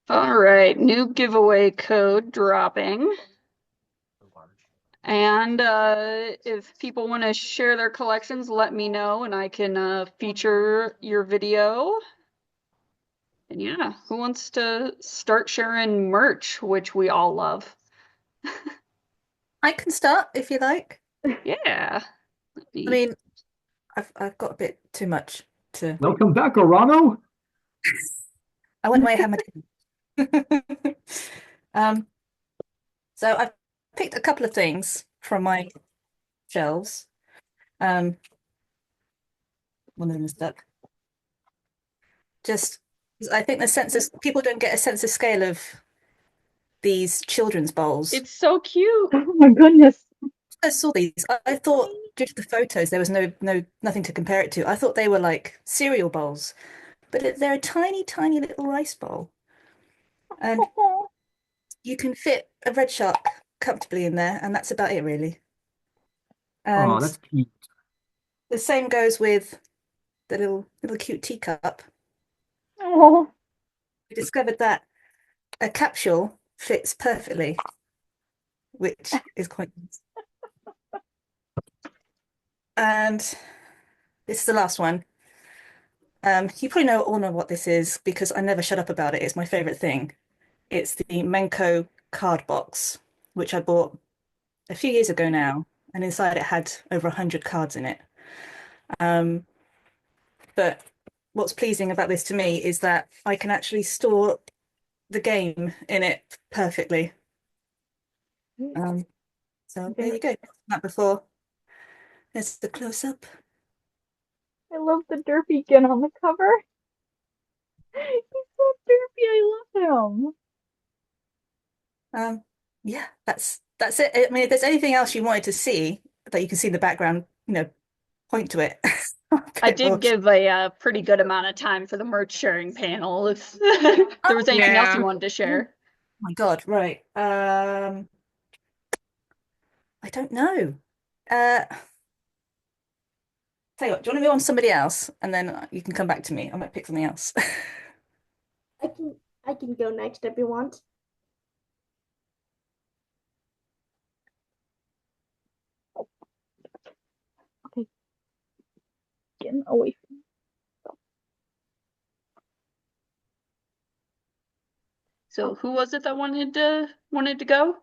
All right, new giveaway code dropping. And if people want to share their collections, let me know and I can feature your video. And yeah, who wants to start sharing merch, which we all love? I can start if you like. Yeah. Let I me. mean, I've got a bit too much to. Welcome back, Orano. I went away and had my dinner. Um, so I've picked a couple of things from my shelves. Um, One of them is stuck. Just, I think the sense of people don't get a sense of scale of these children's bowls. It's so cute. Oh my goodness. I saw these. I thought due to the photos, there was nothing to compare it to. I thought they were like cereal bowls, but they're a tiny, tiny little rice bowl. And you can fit a red shark comfortably in there, and that's about it, really. Oh, And that's cute. the same goes with the little cute teacup. Oh, We discovered that a capsule fits perfectly, which is quite nice. And this is the last one. You probably all know what this is because I never shut up about it. It's my favorite thing. It's the Menko card box, which I bought a few years ago now, and inside it had over 100 cards in it. Um, but what's pleasing about this to me is that I can actually store the game in it perfectly. Um, so there you go. That before. There's the close up. I love the derpy again on the cover. He's so derpy. I love him. Yeah, that's it. I mean, if there's anything else you wanted to see that you can see in the background, point to it. I But did we'll- give a pretty good amount of time for the merch sharing panel. If there was Oh, anything else you Yeah. wanted to oh share. my God, right. I don't know. Uh, Tell you what, do you want to go on to somebody else, and then you can come back to me? I might pick something else. I can go next if you want. Okay, getting away from So who was it that wanted to go?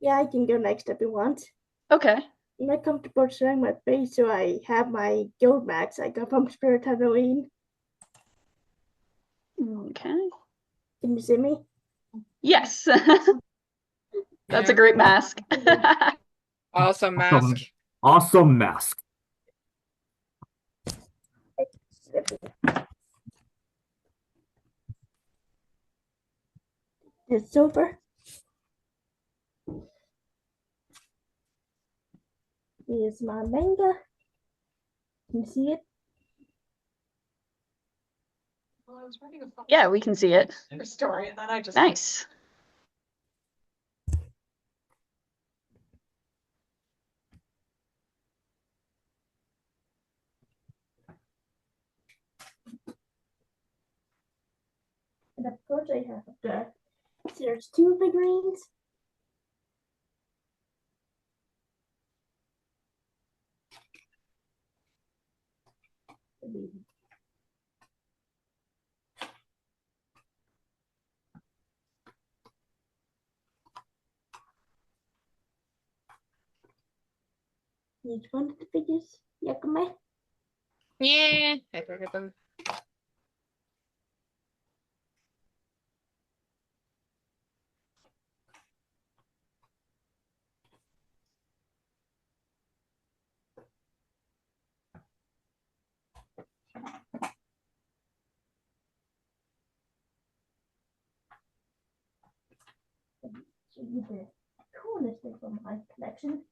Yeah, I can go next if you want. Okay. I'm not comfortable showing my face, so I have my gold max I got from Spirit Halloween. Okay. Can you see me? Yes. That's a Yeah. great mask. Awesome mask. Awesome, awesome mask. The silver. Here's my manga. Can you see it? Yeah, we can see it. Story, and then I just Nice. And of course I have the There's two figurines. Each one of the figures. Yakame. yeah, I forget them. Show you the coolest thing from my collection.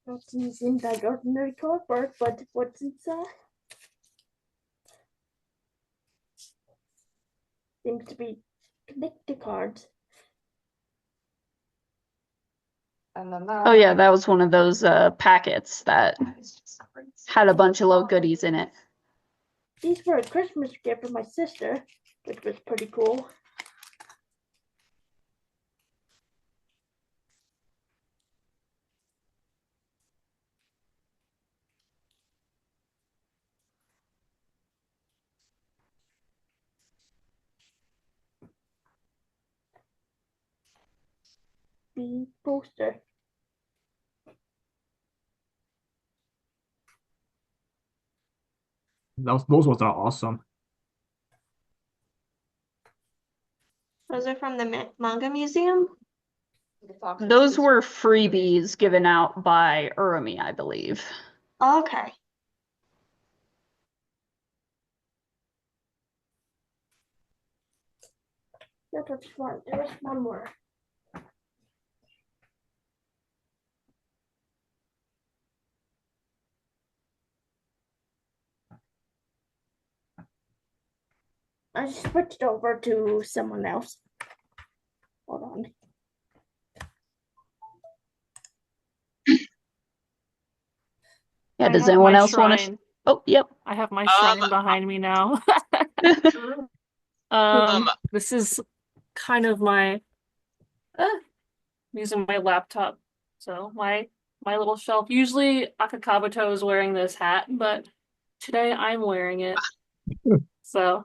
Not using that ordinary cardboard, but what's inside seems to be Connect the cards. And then Oh yeah, that was one of those packets that had a bunch of little goodies in it. These were a Christmas gift from my sister, which was pretty cool. The poster. Those ones are awesome. Those are from the manga museum. Those were freebies given out by Urumi, I believe. Okay. That was fun. There was one more. I switched over to someone else. Hold on. Yeah, I does have anyone my else want to? shrine. Oh, yep. I have my shrine behind me now. This is kind of my I'm using my laptop. So my little shelf. Usually Akakabuto is wearing this hat, but today I'm wearing it. So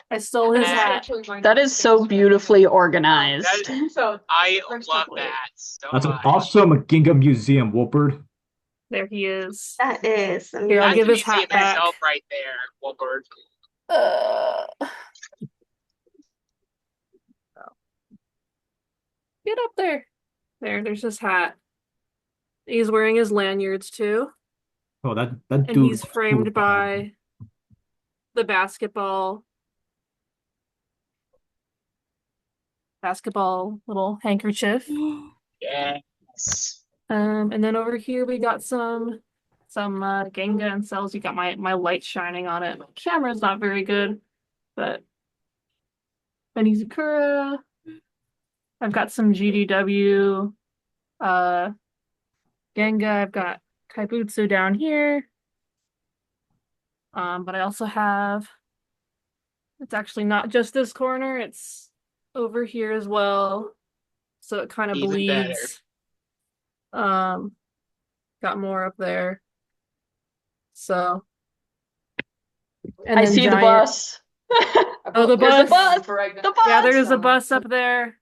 I stole his hat. That is so beautifully organized. I love that so That's an much. awesome Ginga museum, Wolpert. There he is. That is. Here, I'll That's give the his hat museum back. itself right there, Wolbert. Get up there. There's his hat. He's wearing his lanyards too. Oh, that And dude he's looks framed cool. by the basketball little handkerchief. Yes. And then over here we got some Ginga and cells. You got my light shining on it. My camera's not very good, but Benizukura. I've got some GDW, Genga. I've got Kaibutsu down here. But I also have, it's actually not just this corner, it's over here as well. So it kind of Even better. bleeds. Got more up there. So. And I then see the giant. bus. Oh, the There's a bus. bus. The bus. Yeah, there's a bus up there.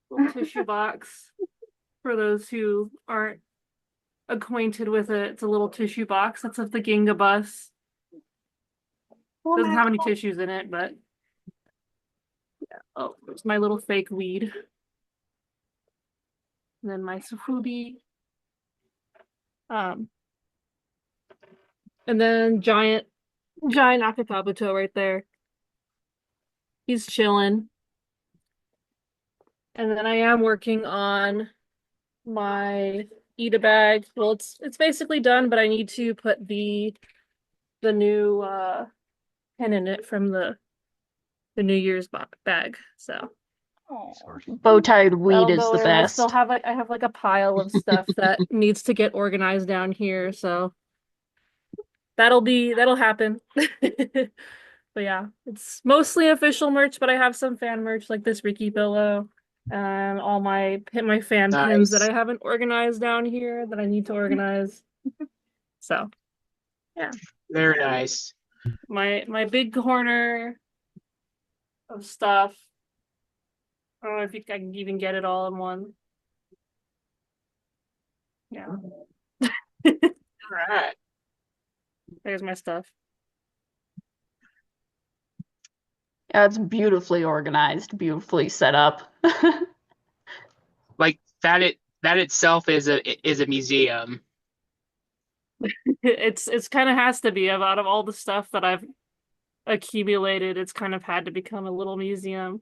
Little tissue box. For those who aren't acquainted with it, it's a little tissue box. That's of the Ginga bus. Doesn't have any tissues in it, but yeah. Oh, there's my little fake weed. And then my Sufubi. And then giant Akakabuto right there. He's chilling. And then I am working on my Eat a Bag. Well, it's basically done, but I need to put the new pin in it from the New Year's bag. So bow-tied weed that'll is go the in. I best. still have I have like a pile of stuff that needs to get organized down here, so that'll happen. But yeah, it's mostly official merch, but I have some fan merch like this Ricky pillow and all my fan pins that Nice. I haven't organized down here that I need to organize. So yeah, Very nice. my big corner of stuff. I don't know if I can even get it all in one. Yeah. All right. There's my stuff. Yeah, it's beautifully organized, beautifully set up. Like that itself is a museum. It's kind of has to be out of all the stuff that I've accumulated, it's kind of had to become a little museum.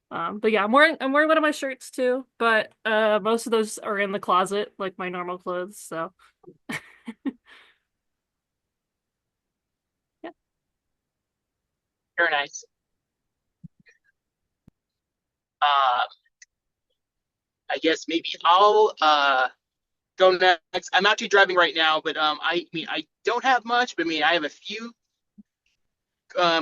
But yeah, I'm wearing one of my shirts too, but most of those are in the closet, like my normal clothes, so yeah. Very nice. Uh, I guess maybe I'll go next. I'm actually driving right now, but I mean I don't have much, but I mean I have a few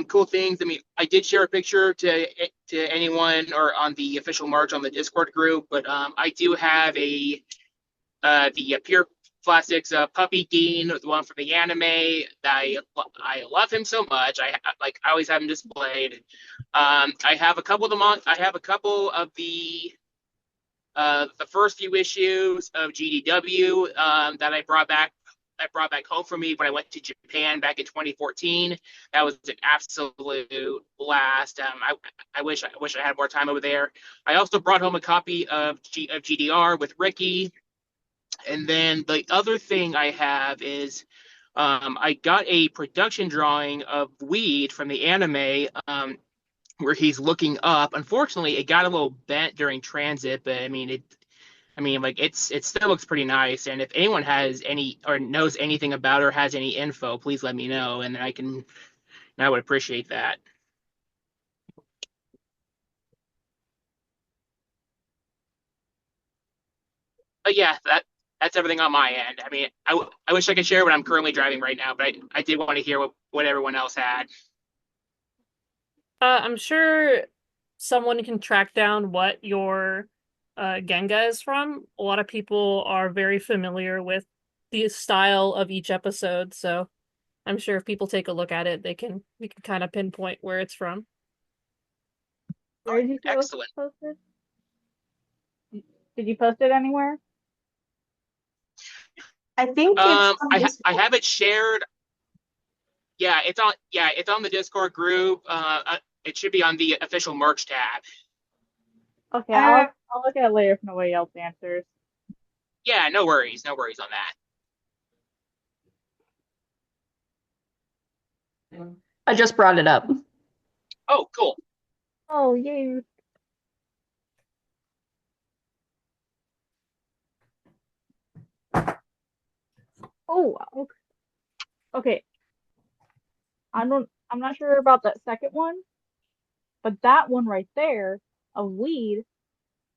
cool things. I mean, I did share a picture to anyone or on the official merch on the Discord group, but I do have a the Pure Plastics Puppy Dean, the one from the anime. I love him so much. I always have him displayed. I have a couple of I have a couple of the first few issues of GDW that I brought back home for me when I went to Japan back in 2014. That was an absolute blast. I wish I had more time over there. I also brought home a copy of GDR with Ricky. And then the other thing I have is I got a production drawing of Weed from the anime where he's looking up. Unfortunately, it got a little bent during transit, but I mean, like it still looks pretty nice. And if anyone has any or knows anything about or has any info, please let me know, and I would appreciate that. But yeah, that's everything on my end. I mean, I wish I could share what I'm currently driving right now, but I did want to hear what everyone else had. I'm sure someone can track down what your Genga is from. A lot of people are very familiar with the style of each episode, so I'm sure if people take a look at it, we can kind of pinpoint where it's from. Where did you say it was Excellent. posted? Did you post it anywhere? I think it's on I have it shared. Yeah, it's on the Discord group. It should be on the official merch tab. Okay, Uh, I'll look at it later if nobody else answers. Yeah, no worries on that. I just brought it up. Oh, cool. Oh, yay. Oh, okay. I'm not sure about that second one, but that one right there, a weed.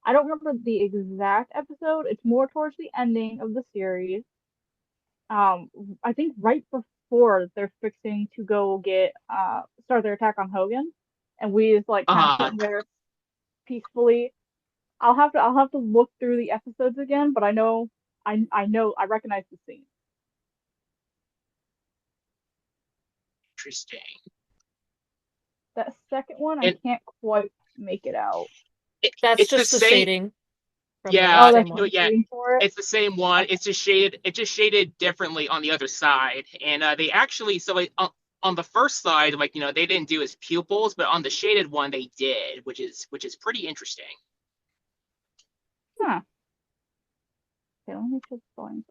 I don't remember the exact episode. It's more towards the ending of the series. I think right before they're fixing to go get start their attack on Hogan, and we is like kind of Uh-huh. sitting there peacefully. I'll have to look through the episodes again, but I recognize the scene. Interesting. That second one, I And can't quite make it out. That's it's the just the same. shading from Yeah, Oh, same that's one. the yeah, shading for it. it's the same one. Okay. It's just shaded differently on the other side. And they actually so like on the first side, like they didn't do his pupils, but on the shaded one they did, which is pretty interesting. Huh. Okay, let me just find.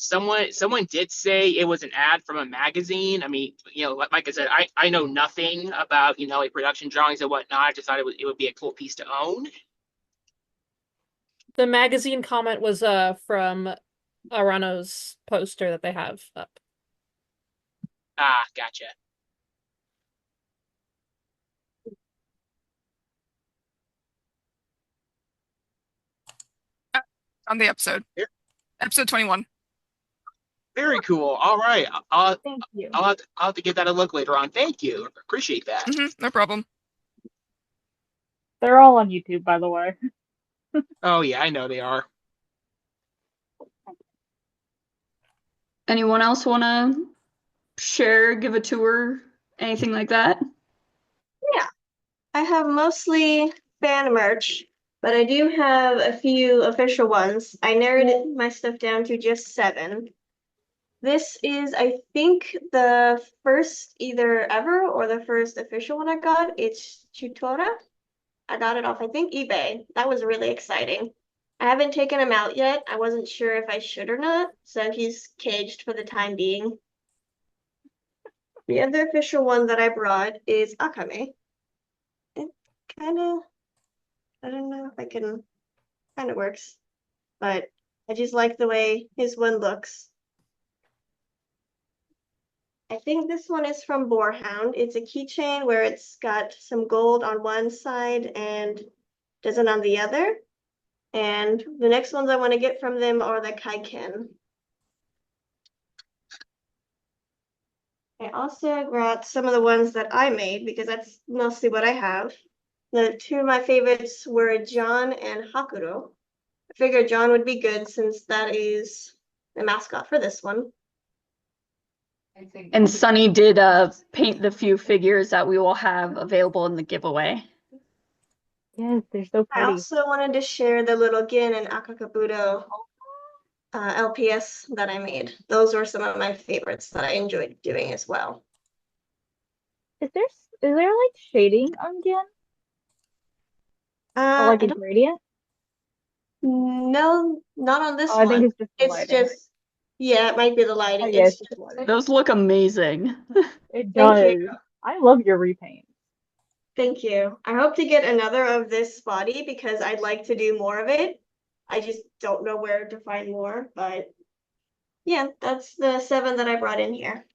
Someone did say it was an ad from a magazine. I mean, like I said, I know nothing about like production drawings and whatnot. I just thought it would be a cool piece to own. The magazine comment was from Arano's poster that they have up. Ah, gotcha. On the episode. Yeah. Episode 21. Very cool. All right, Thank you. I'll have to give that a look later on. Thank you. Appreciate that. No problem. They're all on YouTube, by the way. Oh yeah, I know they are. Anyone else want to share, give a tour, anything like that? Yeah, I have mostly fan merch, but I do have a few official ones. I narrowed my stuff down to just 7. This is, I think, the first either ever or the first official one I got. It's Tutora. I got it off, I think, eBay. That was really exciting. I haven't taken him out yet. I wasn't sure if I should or not, so he's caged for the time being. The other official one that I brought is Akame. It kind of, I don't know if I can, kind of works, but I just like the way his one looks. I think this one is from Boarhound. It's a keychain where it's got some gold on one side and doesn't on the other. And the next ones I want to get from them are the Kaiken. I also got some of the ones that I made because that's mostly what I have. The two of my favorites were John and Hakuro. I figured John would be good since that is the mascot for this one. And Sunny did paint the few figures that we will have available in the giveaway. Yes, they're so I pretty. also wanted to share the little Gin and Akakabuto LPS that I made. Those were some of my favorites that I enjoyed doing as well. Is there like shading on Gin? Or like I a don't gradient? No, not on this Oh, I think one. it's just the It's lighting. just, yeah, it might be the Oh lighting. yeah, It's it's just just, the lighting. Those look amazing. It thank does. you. I love your repaint. Thank you. I hope to get another of this body because I'd like to do more of it. I just don't know where to find more, but yeah, that's the 7 that I brought in here.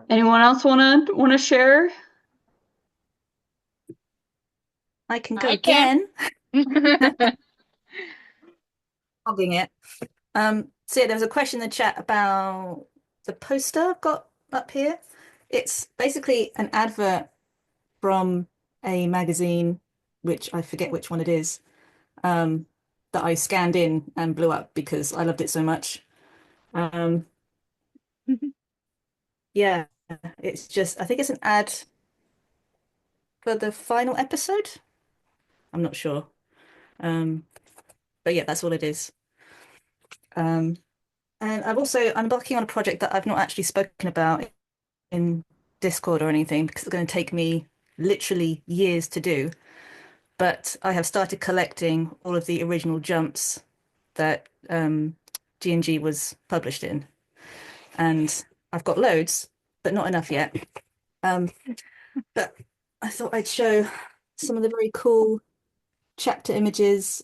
Anyone else wanna share? I can go I can. again. Hogging it. So yeah, there was a question in the chat about the poster I've got up here. It's basically an advert from a magazine, which I forget which one it is, that I scanned in and blew up because I loved it so much. Um, yeah, it's just, I think it's an ad for the final episode. I'm not sure. But yeah, that's all it is. Um, and I'm embarking on a project that I've not actually spoken about in Discord or anything because it's going to take me literally years to do. But I have started collecting all of the original jumps that G&G was published in. And I've got loads, but not enough yet. But I thought I'd show some of the very cool chapter images.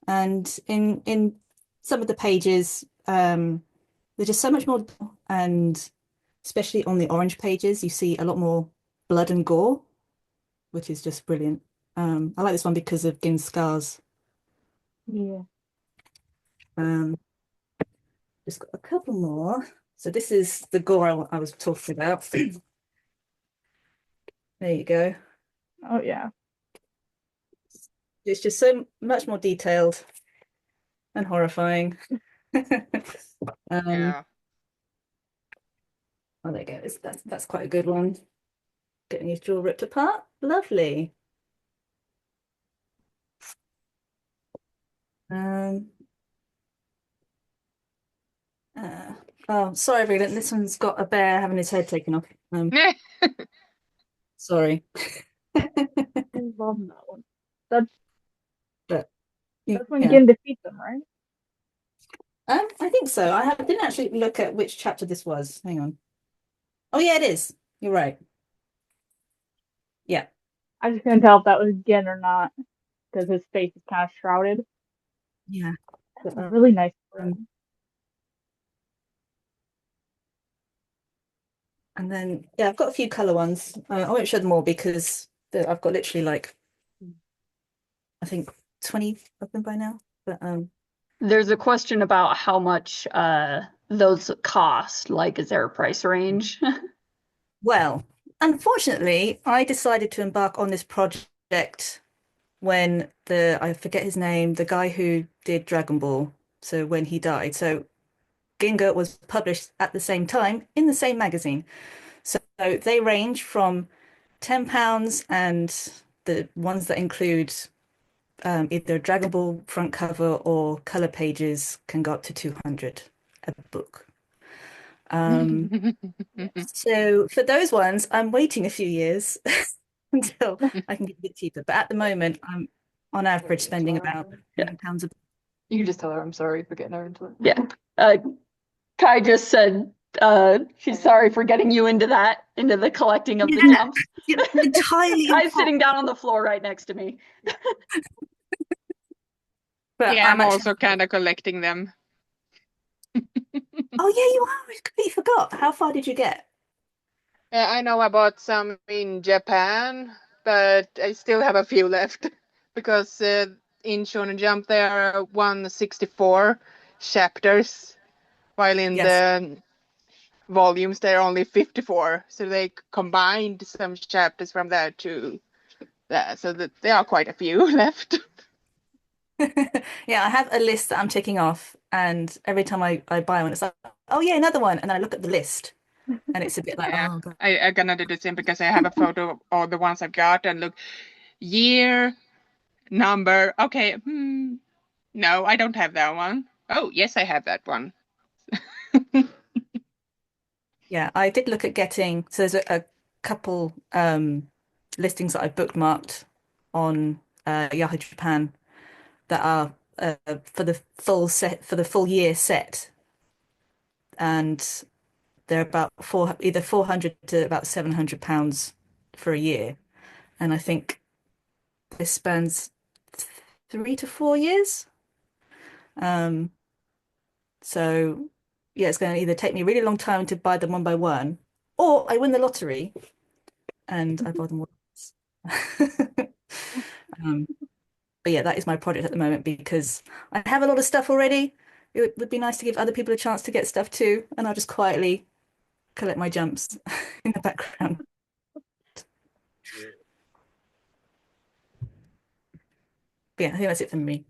And in some of the pages, there's just so much more. And especially on the orange pages, you see a lot more blood and gore, which is just brilliant. I like this one because of Gin's scars. Yeah. Just got a couple more. So this is the gore I was talking about. There you go. Oh yeah. It's just so much more detailed and horrifying. Yeah. Oh, there you go. That's quite a good one. Getting his jaw ripped apart. Lovely. Um, oh, sorry, Vreeland. This one's got a bear having his head taken off. Sorry. I love that one. That's But that's when yeah. Gin defeats them, right? I think so. Didn't actually look at which chapter this was. Hang on. Oh yeah, it is. You're right. Yeah. I just couldn't tell if that was Gin or not because his face is kind of shrouded. Yeah. That's a really nice room. And then yeah, I've got a few color ones. I won't show them all because I've got literally like I think 20 of them by now. But There's a question about how much those cost. Like, is there a price range? well, unfortunately, I decided to embark on this project when I forget his name, the guy who did Dragon Ball. So when he died. So Ginga was published at the same time in the same magazine. So they range from £10 and the ones that include either a Dragon Ball front cover or color pages can go up to 200 a book. So for those ones, I'm waiting a few years until I can get a bit cheaper. But at the moment, on average spending about £100 a You can just tell her I'm sorry for getting her into it. Yeah. Kai just said she's sorry for getting you into the collecting of the jumps. entirely Kai's sitting down on the floor right next to me. But Yeah, I'm actually... also kind of collecting them. Oh yeah, you are. I completely forgot. How far did you get? I know I bought some in Japan, but I still have a few left because in Shonen Jump there are 164 chapters, while in the volumes there are only 54. So they combined some chapters from there to that, so that there are quite a few left. Yeah, I have a list that I'm ticking off, and every time I buy one, it's like, oh yeah, another one, and then I look at the list, and it's a bit like, Yeah, oh god. I'm gonna do the same because I have a photo of all the ones I've got and look, year, number. Okay, no, I don't have that one. Oh, yes, I have that one. Yeah, I did look at getting, so there's a couple listings that I bookmarked on Yahoo Japan that are for the full year set, and they're about either 400 to about £700 for a year, and I think this spans 3 to 4 years. So yeah, it's going to either take me a really long time to buy them one by one, or I win the lottery and I buy them all at once. Um, but yeah, that is my project at the moment because I have a lot of stuff already. It would be nice to give other people a chance to get stuff too, and I'll just quietly collect my jumps in the background. But yeah, I think that's it for me.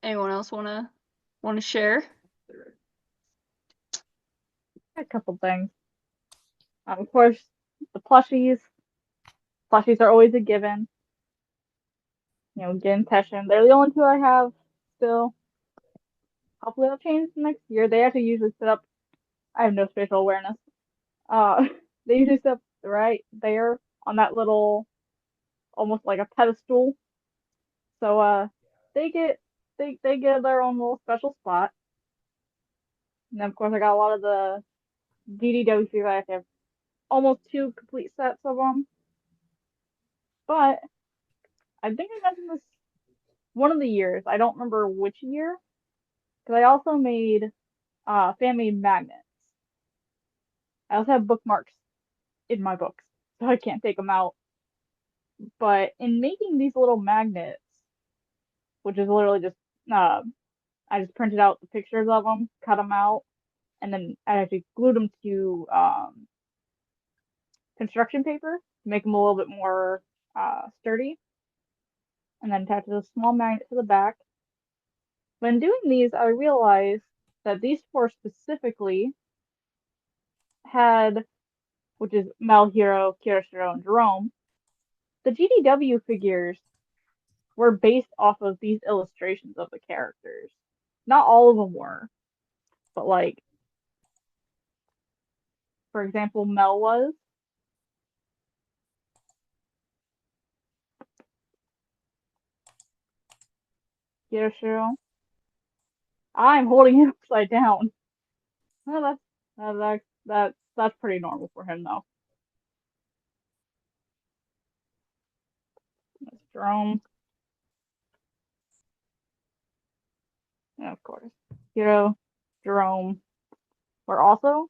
Anyone else wanna share? A couple things. Of course, the plushies. Plushies are always a given. You know, Gin, Teshin. They're the only two I have still. Hopefully that'll change next year. They actually usually sit up. I have no spatial awareness. Uh, they usually sit up right there on that little, almost like a pedestal. So they get they get their own little special spot. And then of course I got a lot of the DDW figures. I have almost two complete sets of them. But I think I mentioned this one of the years. I don't remember which year, because I also made fan made magnets. I also have bookmarks in my books, so I can't take them out. But in making these little magnets, which is literally just I just printed out the pictures of them, cut them out, and then I actually glued them to construction paper to make them a little bit more sturdy, and then attached a small magnet to the back. When doing these, I realized that these four specifically had, which is Mel, Hero, Kirishiro, and Jerome, the GDW figures were based off of these illustrations of the characters. Not all of them were, but like, for example, Mel was. Kirishiro. I'm holding him upside down. Well, that's pretty normal for him though. That's Jerome. And of course, Hero, Jerome were also.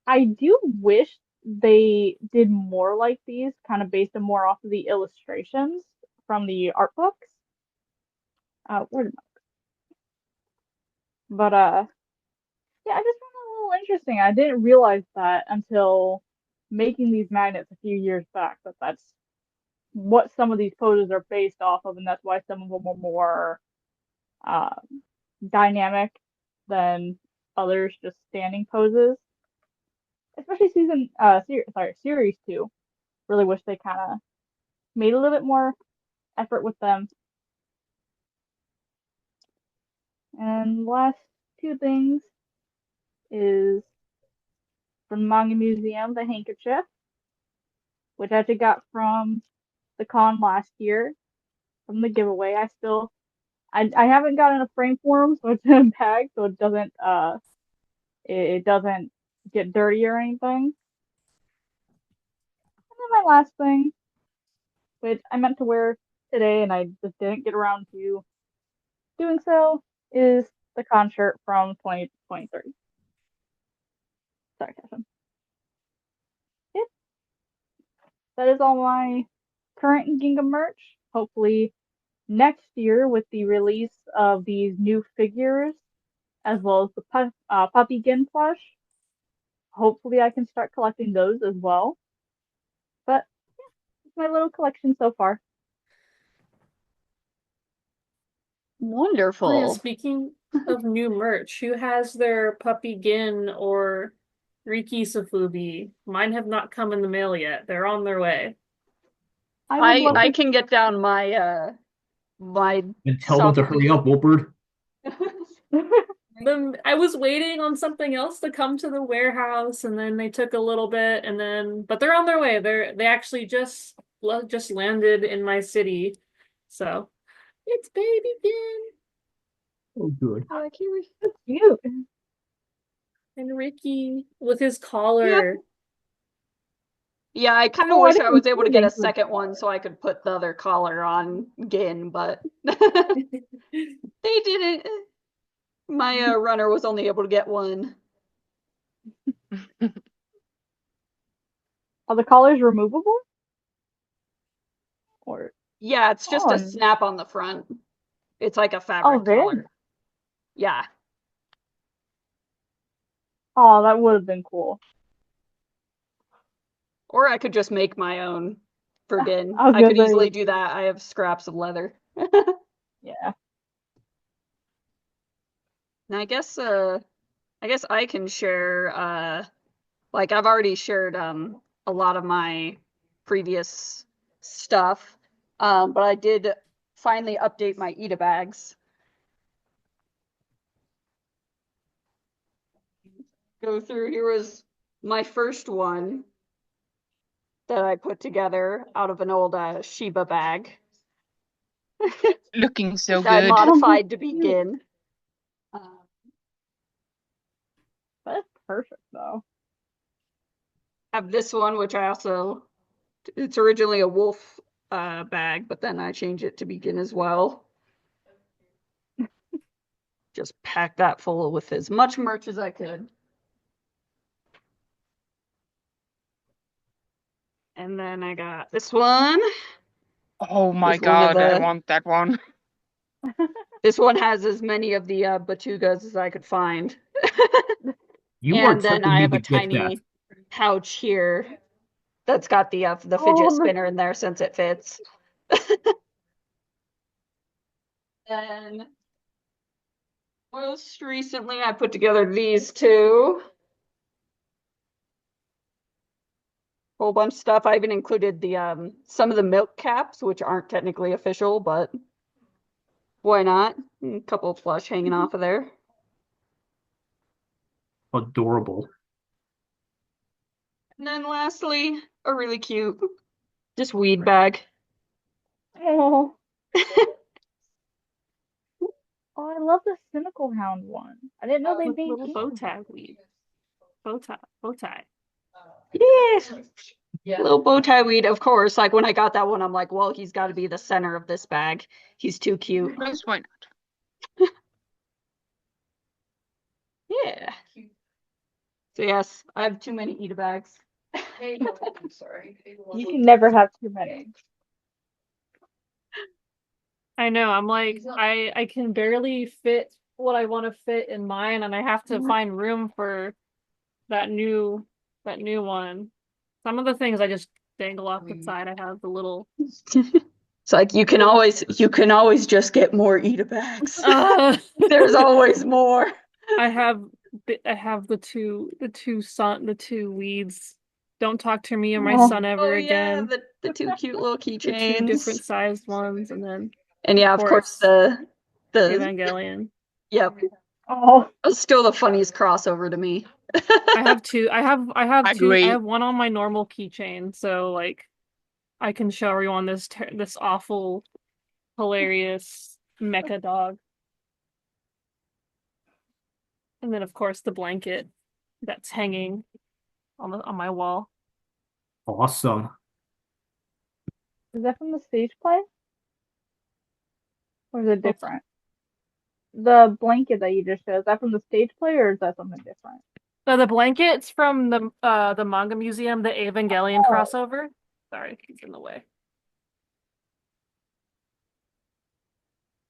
I do wish they did more like these, kind of based them more off of the illustrations from the art books. Where did but yeah, I just found that a little interesting. I didn't realize that until making these magnets a few years back, that that's what some of these poses are based off of, and that's why some of them are more uh, dynamic than others just standing poses. Especially series 2. Really wish they kind of made a little bit more effort with them. And last two things is from the Manga Museum, the handkerchief, which I actually got from the con last year from the giveaway. I haven't gotten a frame for them, so it's in a bag, so it doesn't get dirty or anything. And then my last thing, which I meant to wear today and I just didn't get around to doing so, is the con shirt from 2023. Sorry, Catherine. Yep. That is all my current Ginga merch. Hopefully next year with the release of these new figures, as well as the Puppy Gin plush, hopefully I can start collecting those as well. But yeah, it's my little collection so far. Oh yeah, Wonderful. speaking of new merch, who has their Puppy Gin or Riki Safubi? Mine have not come in the mail yet. They're on their way. I would love I to. can get down my my And tell them to hurry up, Wolpert. I was waiting on something else to come to the warehouse, and then they took a little bit, but they're on their way. They actually just landed in my city, so it's baby Gin Oh, good. I like you. Cute. and Ricky with his collar. Yeah, I kind of Oh, I wish I didn't was able to see get a they could- second one so I could put the other collar on Gin, but they didn't. My runner was only able to get one. Are the collars removable? Or Yeah, it's just a Oh, snap on the front. It's like a fabric really? collar. Yeah. Oh, that would have been cool. Or I could just make my own for Gin. I was I could gonna say- easily do that. I have scraps of leather. Yeah. And I guess I can share like I've already shared a lot of my previous stuff. But I did finally update my Ita bags. Go through, here was my first one that I put together out of an old Shiba bag Looking so that I good. modified to Cute. begin. That's perfect though. Have this one, which it's originally a wolf bag, but then I changed it to begin as well. Just pack that full with as much merch as I could. And then I got this one. Oh my Is one of god, I the- want that one. This one has as many of the Batugas as I could find. You are And then tempting I me have to a get tiny that. pouch here that's got the Oh, fidget no. spinner in there since it fits. Then most recently I put together these two. Whole bunch of stuff. I even included the some of the milk caps, which aren't technically official, but why not? A couple of plush hanging off of there. Adorable. And then lastly, a really cute just weed bag. Oh. Oh, I love the Cynical Hound one. I didn't know they With made little these. bow tie weed. Bow tie. Yes. Little bow tie weed, of course. Like when I got that one, I'm like, well, he's got to be the center of this bag. He's too cute. Yes, why not? Yeah. So yes, I have too many Ita bags. I'm sorry. You can never have too many. I know, I'm like, I can barely fit what I want to fit in mine, and I have to find room for that new one. Some of the things I just dangle off the side. I have the little It's like you can always just get more Ita bags. There's always more. I have the two weeds. Don't talk to me or my Oh. son ever Oh yeah, again. the two cute little The two keychains. different sized ones, and then And yeah, of course the the Evangelion. yep. Oh, It's still the funniest crossover to me. I have two. I have I two. I agree. have one on my normal keychain, so like I can show everyone this awful, hilarious mecha dog, and then of course the blanket that's hanging on my wall. Awesome. is that from the stage play? Or is it What's- different? The blanket that you just showed, is that from the stage play or is that something different? So the blanket's from the manga museum, the Evangelion Oh. crossover. Sorry, it's in the way.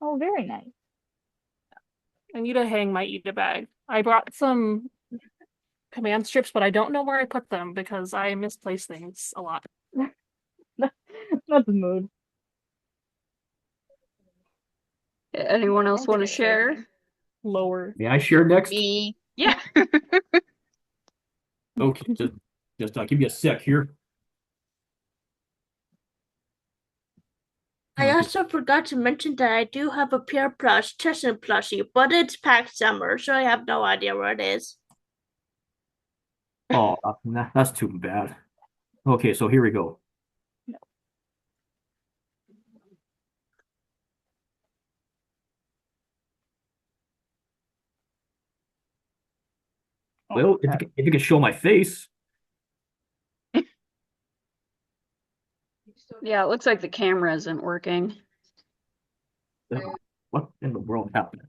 Oh, very nice. I need to hang my Ida bag. I brought some command strips, but I don't know where I put them because I misplace things a lot. That's the mood. Anyone else want to share? Lower. May I share next? Me. Yeah. Okay, just give me a sec here. I also forgot to mention that I do have a Pure Plush Cheshire plushie, but it's packed summer, so I have no idea where it is. Oh, that's too bad. Okay, so here we go. Well, if you can show my face. Yeah, it looks like the camera isn't working. What in the world happened?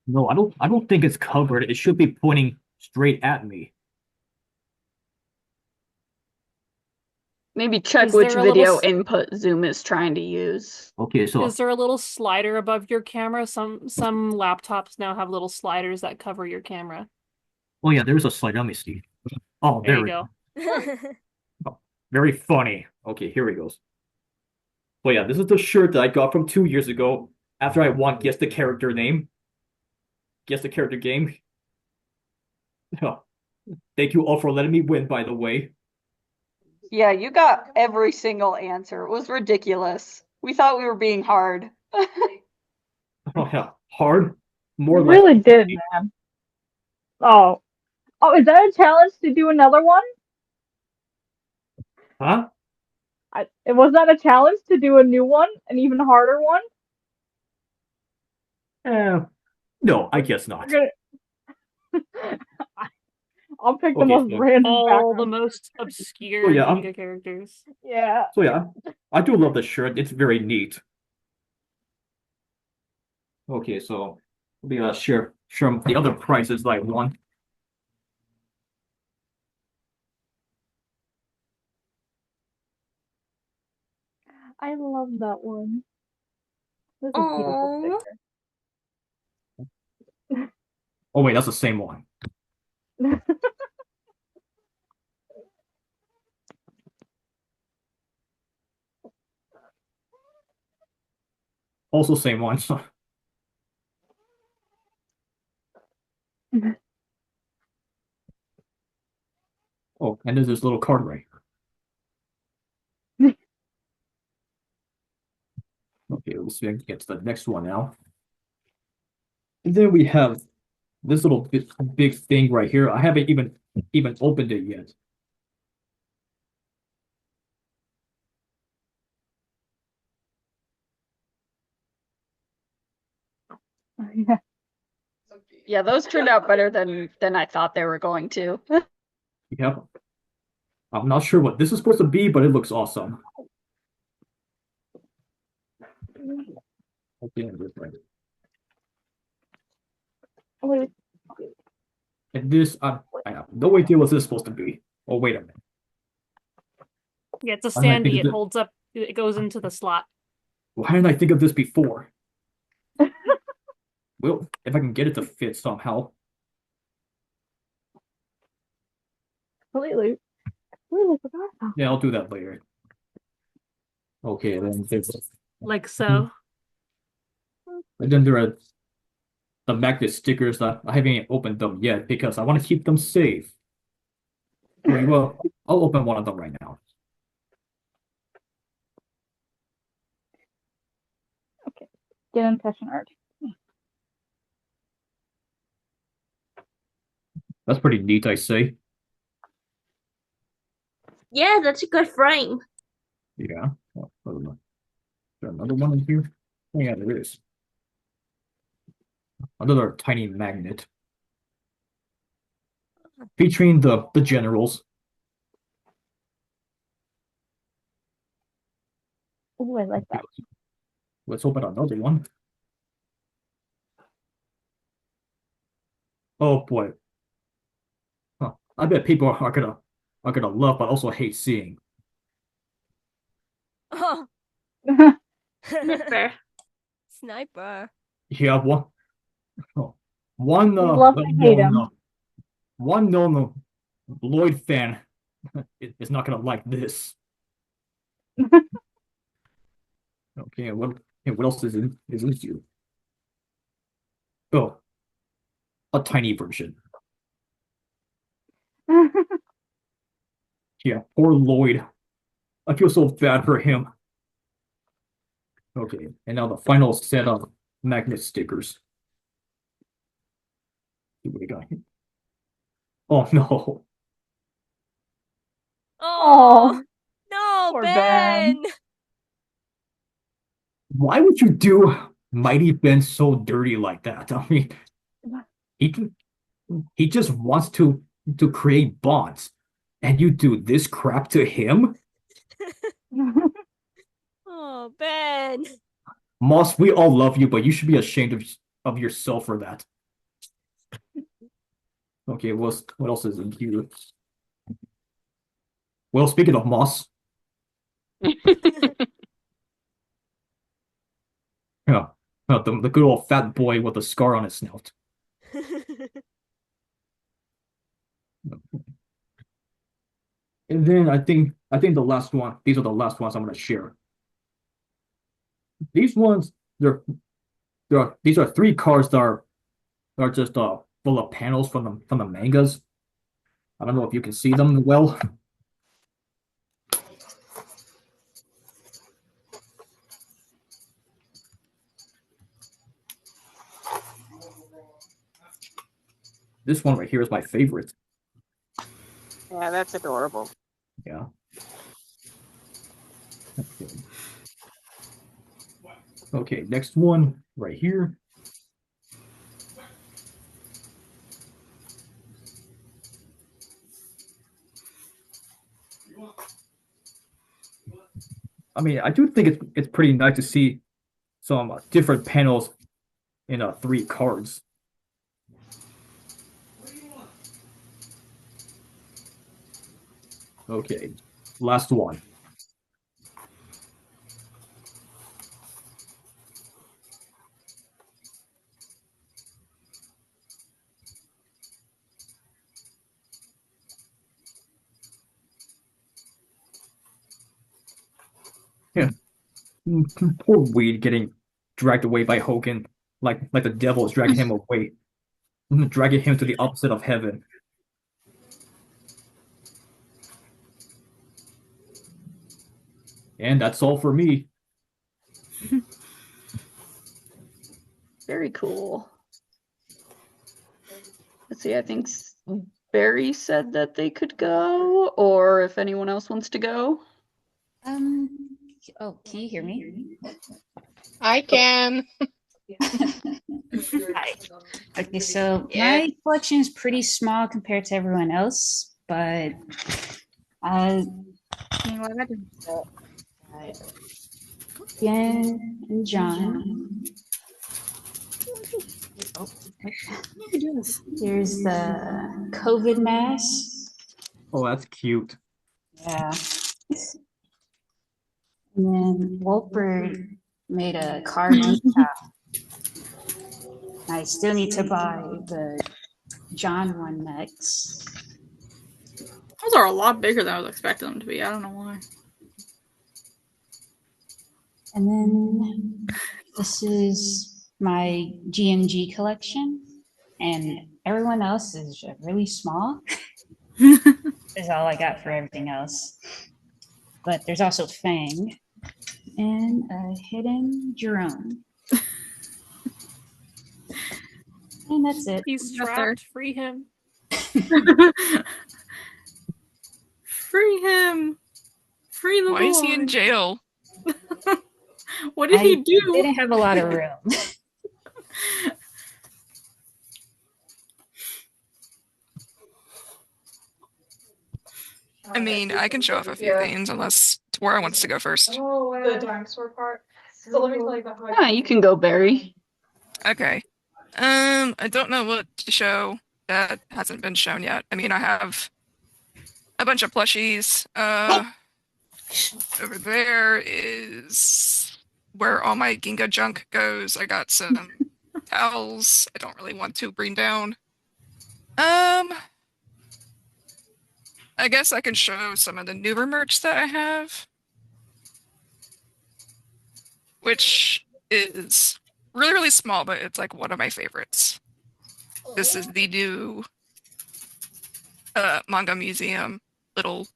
No, I don't think it's covered. It should be pointing straight at me. Maybe check Is which there a little video s- input Zoom is trying to use. Okay, so Is there a little slider above your camera? Some laptops now have little sliders that cover your camera. oh yeah, there's a slide. Let me see. Oh, There there you we go. go. Very funny. Okay, here he goes. So yeah, this is the shirt that I got from 2 years ago after I won Guess the Character Name. Guess the Character Game. Thank you all for letting me win, by the way. Yeah, you got every single answer. It was ridiculous. We thought we were being hard. Oh yeah, hard. You More like really did, man. Oh. Oh, is that a challenge to do another one? huh? Was that a challenge to do a new one? An even harder one? No, I guess not. We're gonna... I'll pick the Okay, most so random All the background. most obscure Oh, yeah, Ginga characters. Yeah. so yeah, I do love the shirt. It's very neat. Okay, so we share the other prizes that I won. I love that one. That's a beautiful sticker. Oh wait, that's the same one. Also same one. Oh, and there's this little card right here. Okay, let's get to the next one now. And then we have this little big thing right here. I haven't even opened it yet. Yeah. Yeah, those turned out better than I thought they were going to. Yep. I'm not sure what this is supposed to be, but it looks awesome. Okay, right. Wait. And this, I have no idea what this is supposed to be. Oh, wait a minute. Yeah, it's a Why didn't I think standee. of It holds up. It goes into the slot. Why didn't I think of this before? Well, if I can get it to fit somehow. Completely forgot about Yeah, I'll do that later. Okay, then there's Like so. and then there are the magnet stickers that I haven't opened them yet because I want to keep them safe. Oh, I'll open one of them right now. Okay. Get in session art. That's pretty neat, I say. Yeah, that's a good frame. Yeah. Oh, I don't know. Is there another one in here? Oh, yeah, there is. Another tiny magnet. Featuring the generals. Oh, I like that. Let's open another one. Oh boy. Huh. I bet people are gonna love but also hate seeing. Oh, Sniffer. sniper. Yeah, oh, one You love to hate him. one known Lloyd fan is not gonna like this. Okay, what else is in you? Oh, a tiny version. Yeah, poor Lloyd. I feel so bad for him. Okay, and now the final set of magnet stickers. See what we got here. Oh no. Oh, no, Poor Ben. Why would you do Mighty Ben so dirty like that? I mean, he can, he just wants to create bonds, and you do this crap to him? Oh, Ben. Moss, we all love you, but you should be ashamed of yourself for that. Okay, what else is in here? Well, speaking of Moss, yeah, the good old fat boy with the scar on his snout. And then I think the last one, these are the last ones I'm gonna share. These ones, these are three cards that are just full of panels from the mangas. I don't know if you can see them well. This one right here is my favorite. Yeah, that's adorable. Yeah. Okay. Okay, next one right here. I mean, I do think it's pretty nice to see some different panels in three cards. Okay, last one. Yeah, poor Weed getting dragged away by Hogan, like the devil is dragging him away, dragging him to the opposite of heaven. And that's all for me. Very cool. Let's see, I think Barry said that they could go, or if anyone else wants to go. Oh, can you hear me? I can. Hi. Okay, so Yeah. my collection is pretty small compared to everyone else, but Jen and John. Oh, here's the COVID mask. Oh, that's cute. Yeah. And then Wolford made a card decal. I still need to buy the John one next. Those are a lot bigger than I was expecting them to be. I don't know why. And then this is my GMG collection, and everyone else is really small. is all I got for everything else. But there's also Fang and a hidden drone. And that's it. He's trapped. Free him. Free him. Free the Why is he in boy. jail? What did he do? Didn't have a lot of room. I mean, I can show off a few things unless Tora wants to go first. The dinosaur part. So let me tell you about how Yeah, you can go, Barry. Okay. I don't know what to show that hasn't been shown yet. I mean, I have a bunch of plushies. Over there is where all my Ginga junk goes. I got some towels. I don't really want to bring down. I guess I can show some of the newer merch that I have, which is really, really small, but it's like one of my favorites. This is the new manga museum little,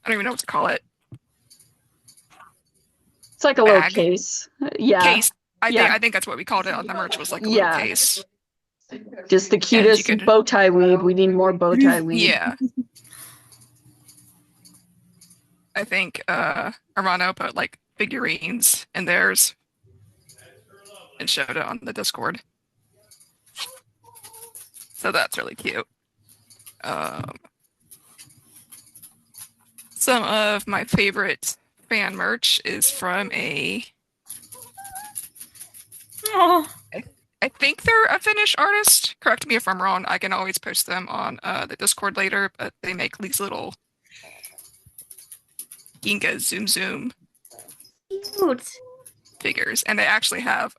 I don't even know what to call it. It's like a little case. Yeah. Case. I think that's what we called it on the merch, was like a little case. Just the cutest bow tie weed. We need more bow tie weed. Yeah. I think Arano put like figurines in theirs and showed it on the Discord. So that's really cute. Some of my favorite fan merch is from a... Oh. I think they're a Finnish artist. Correct me if I'm wrong. I can always post them on the Discord later, but they make these little Ginga Zoom Zoom figures. And they actually have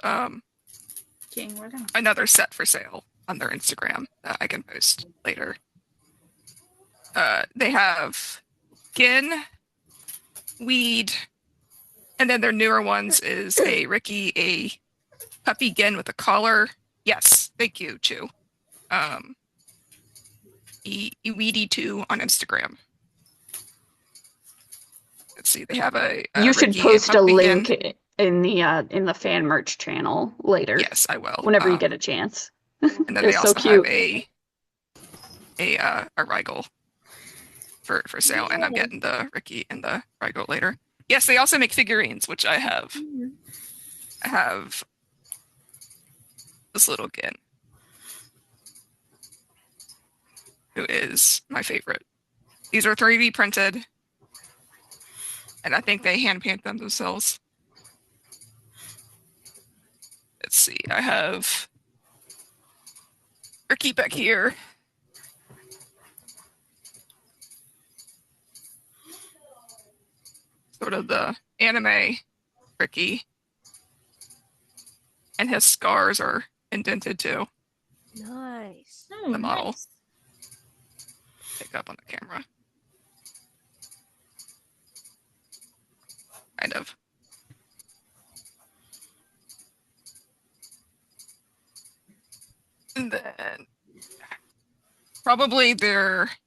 another set for sale on their Instagram that I can post later. They have Gin, Weed, and then their newer ones is a Ricky, a puppy Gin with a collar. Yes, thank you, Chu. Weedy2 on Instagram. Let's see, they have a You should Ricky, post a puppy link Gin. in the fan merch channel later. Yes, I will. Whenever you get a chance. And then They're they so also cute. have a Rigel for sale, and I'm getting the Ricky and the Rigel later. Yes, they also make figurines, which I have. I have this little Gin, who is my favorite. These are 3D printed, and I think they hand paint them themselves. Let's see, I have Ricky back here. Sort of the anime Ricky. And his scars are indented too. Nice. The model. Pick up on the camera. Kind of. And then probably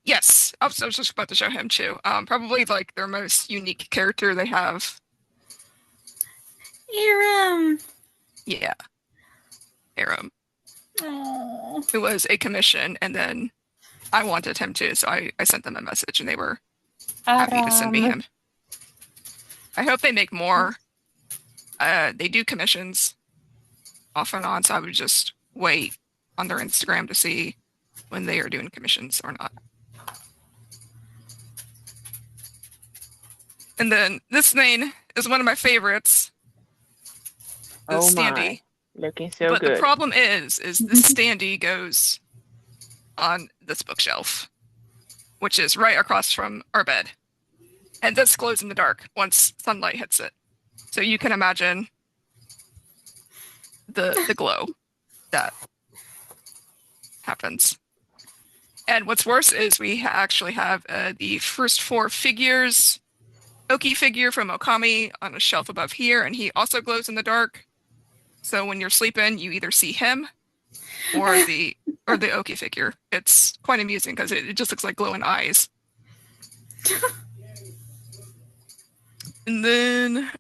yes, I was just about to show him too. Probably like their most unique character they have. Aram. Yeah. Aram. Who was a commission, and then I wanted him too, so I sent them a message and they were happy to send me him. I hope they make more. They do commissions off and on, so I would just wait on their Instagram to see when they are doing commissions or not. And then this thing is one of my favorites. The standee. Looking so but good. the problem is this standee goes on this bookshelf, which is right across from our bed. And this glows in the dark once sunlight hits it. So you can imagine the glow that happens. And what's worse is we actually have the first 4 figures. Oki figure from Okami on a shelf above here, and he also glows in the dark. So when you're sleeping, you either see him or the Oki figure. It's quite amusing because it just looks like glowing eyes. And then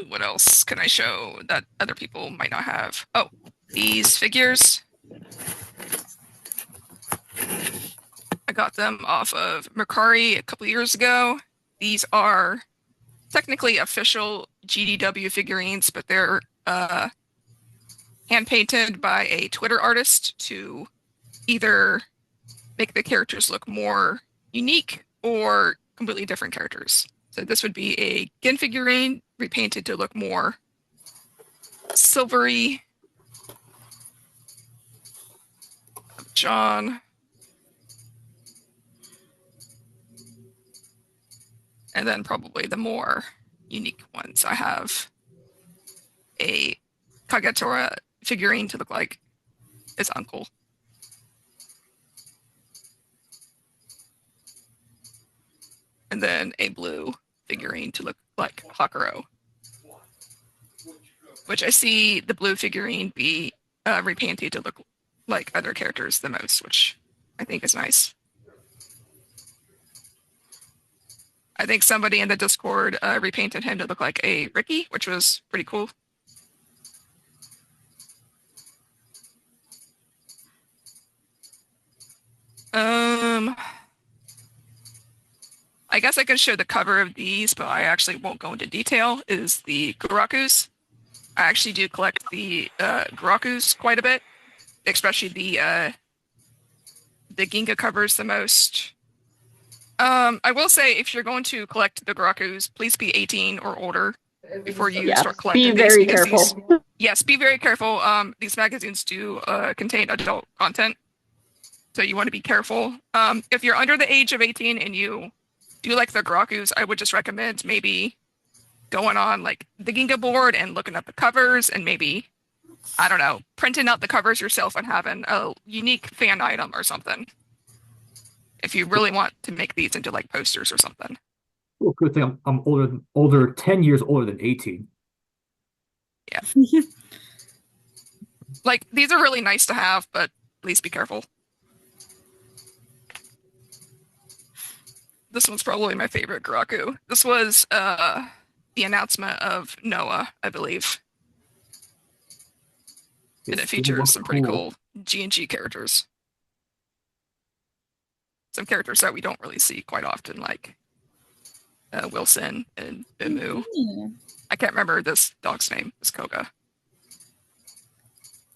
what else can I show that other people might not have? Oh, these figures. I got them off of Mercari a couple years ago. These are technically official GDW figurines, but they're hand painted by a Twitter artist to either make the characters look more unique or completely different characters. So this would be a Gin figurine repainted to look more silvery. John. And then probably the more unique ones. I have a Kagetora figurine to look like his uncle. And then a blue figurine to look like Hakuro. Which I see the blue figurine be repainted to look like other characters the most, which I think is nice. I think somebody in the Discord repainted him to look like a Ricky, which was pretty cool. I guess I can show the cover of these, but I actually won't go into detail, is the Gurakus. I actually do collect the Gurakus quite a bit, especially the Ginga covers the most. I will say, if you're going to collect the Gurakus, please be 18 or older before you start collecting be these. very careful. Yes, be very careful. These magazines do contain adult content, so you want to be careful. If you're under the age of 18 and you do like the Gurakus, I would just recommend maybe going on like the Ginga board and looking up the covers and maybe, I don't know, printing out the covers yourself and having a unique fan item or something. If you really want to make these into like posters or something. Well, good thing I'm older, 10 years older than 18. Yeah. Like, these are really nice to have, but please be careful. This one's probably my favorite Guraku. This was the announcement of Noah, I believe. And it features some pretty cool G&G characters. Some characters that we don't really see quite often, like Wilson and Bimu. Yeah. I can't remember this dog's name. It's Koga.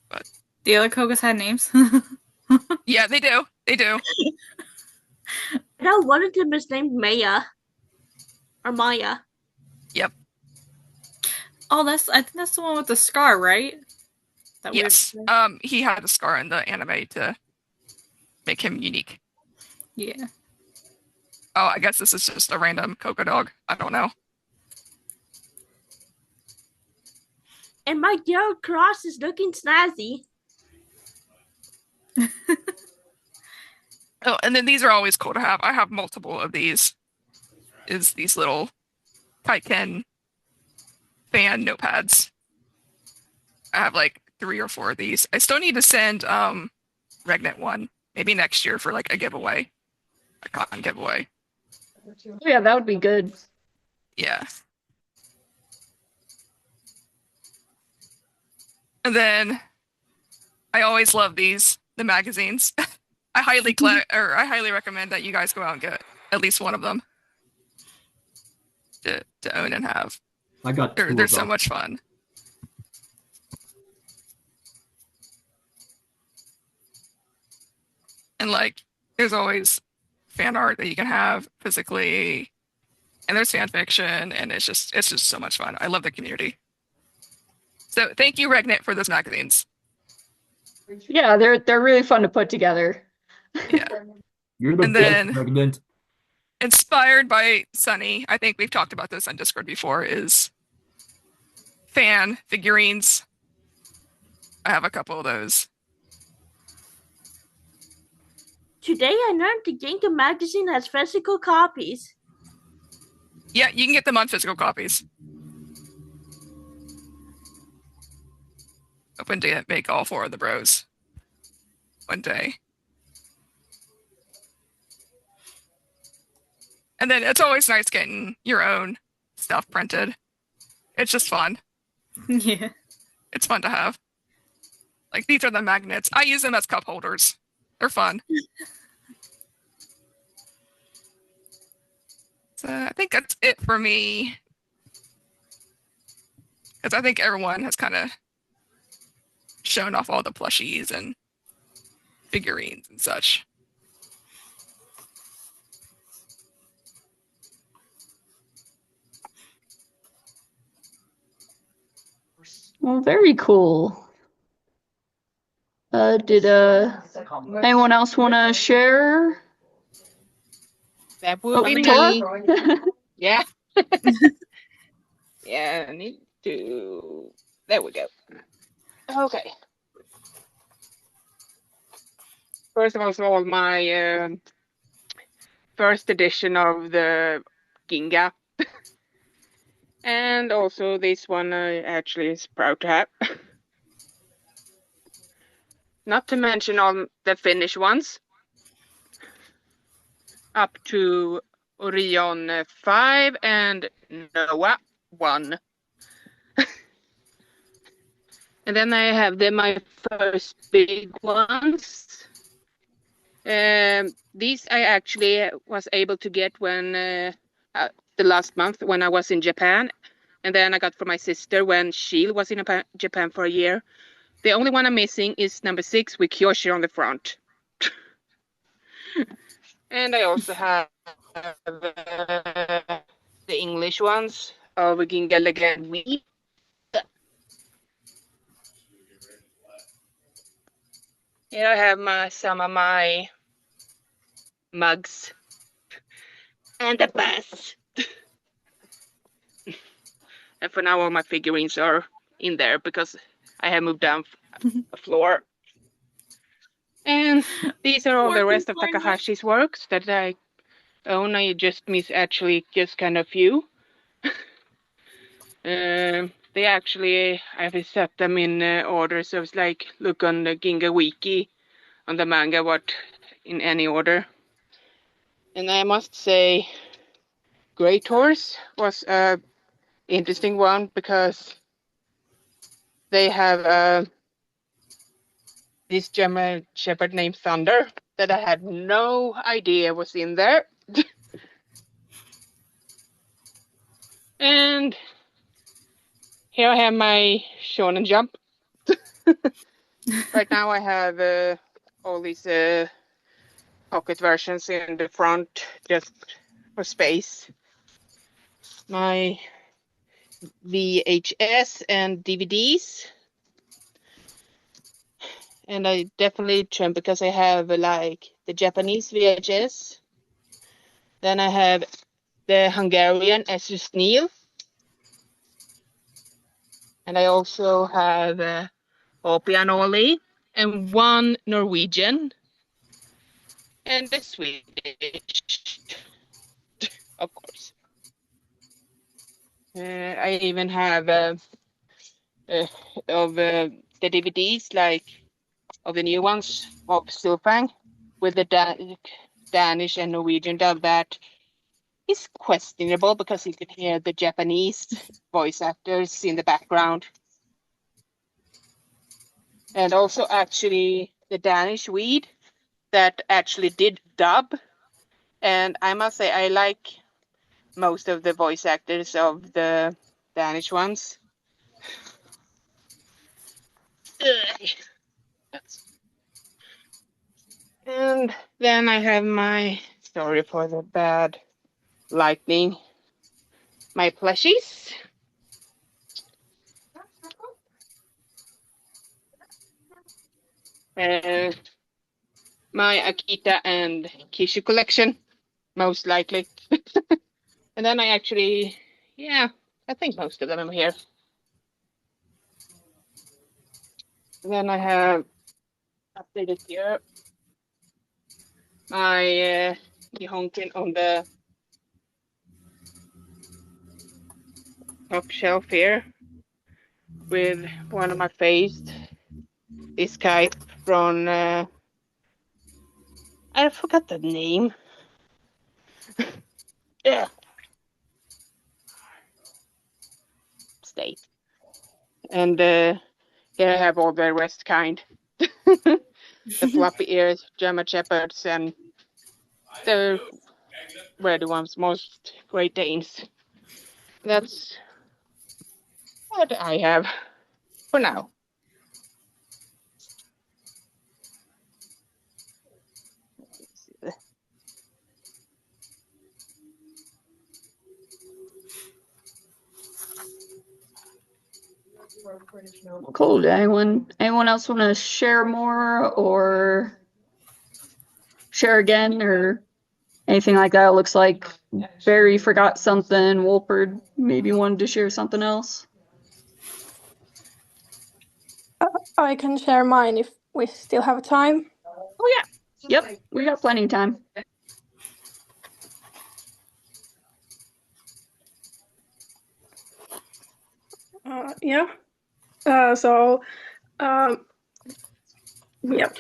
But The other Kogas had names? yeah, they do. They do. No, one of them is named Maya. Or Maya. Yep. Oh, I think that's the one with the scar, right? That yes. He had a scar in the anime to make him unique. Yeah. Oh, I guess this is just a random Koga dog. I don't know. And my girl Cross is looking snazzy. Oh, and then these are always cool to have. I have multiple of these. Is these little Kaiken fan notepads. I have like 3 or 4 of these. I still need to send Regnet one. Maybe next year for like a giveaway. A con giveaway. Oh, yeah, that would be good. Yeah. And then I always love these, the magazines. I highly recommend that you guys go out and get at least one of them to own and have. I got two. They're so much fun. And like, there's always fan art that you can have physically, and there's fan fiction, and it's just so much fun. I love the community. So thank you, Regnet, for those magazines. Yeah, they're really fun to put together. Yeah. You're the best, Regnet. Inspired by Sunny, I think we've talked about this on Discord before, is fan figurines. I have a couple of those. Today I learned the Ginga magazine has physical copies. Yeah, you can get them on physical copies. Open to make all 4 of the bros. one day. And then it's always nice getting your own stuff printed. It's just fun. Yeah. It's fun to have. Like, these are the magnets. I use them as cup holders. They're fun. So I think that's it for me. Because I think everyone has kind of shown off all the plushies and figurines and such. Well, very cool. Did anyone else want to share? That would Oh, be Victoria? me. Yeah. Yeah, I need to. There we go. Okay. First of all, my first edition of the Ginga. And also this one I actually is proud to have. Not to mention all the Finnish ones. Up to Orion 5 and Noah 1. And then I have my first big ones. These I actually was able to get when the last month when I was in Japan. And then I got from my sister when she was in Japan for a year. The only one I'm missing is number 6 with Kyoshi on the front. And I also have the English ones of Ginga Legend Wii. Here I have some of my mugs and the bus. And for now all my figurines are in there because I have moved down a floor. And these are all the rest of Takahashi's works that I own. I just miss actually just kind of few. They actually, I have set them in order, so it's like look on the Ginga Wiki on the manga what in any order. And I must say Great Horse was a interesting one because they have this German shepherd named Thunder that I had no idea was in there. And here I have my Shonen Jump. Right now I have all these pocket versions in the front just for space. My VHS and DVDs. And I definitely trim because I have like the Japanese VHS. Then I have the Hungarian Essus Neil. And I also have Opianoli and one Norwegian and the Swedish, of course. I even have of the DVDs, like of the new ones of Silver Fang with the Danish and Norwegian dub that is questionable because you could hear the Japanese voice actors in the background. And also actually the Danish weed that actually did dub. And I must say I like most of the voice actors of the Danish ones. And then I have my story for the bad lightning, my plushies. My Akita and Kishu collection, most likely. And then I actually, yeah, I think most of them are here. And then I have updated here my Nihonkin on the top shelf here with one of my face, this guy from I forgot the name. Yeah. State. And here I have all the rest kind. The floppy ears, German Shepherds, and the red ones, most Great Danes. That's what I have for now. Cool. Anyone else want to share more or share again or anything like that? It looks like Barry forgot something. Wolpert maybe wanted to share something else. I can share mine if we still have time. Oh yeah. Yep, we got plenty of time. Yeah. Yep.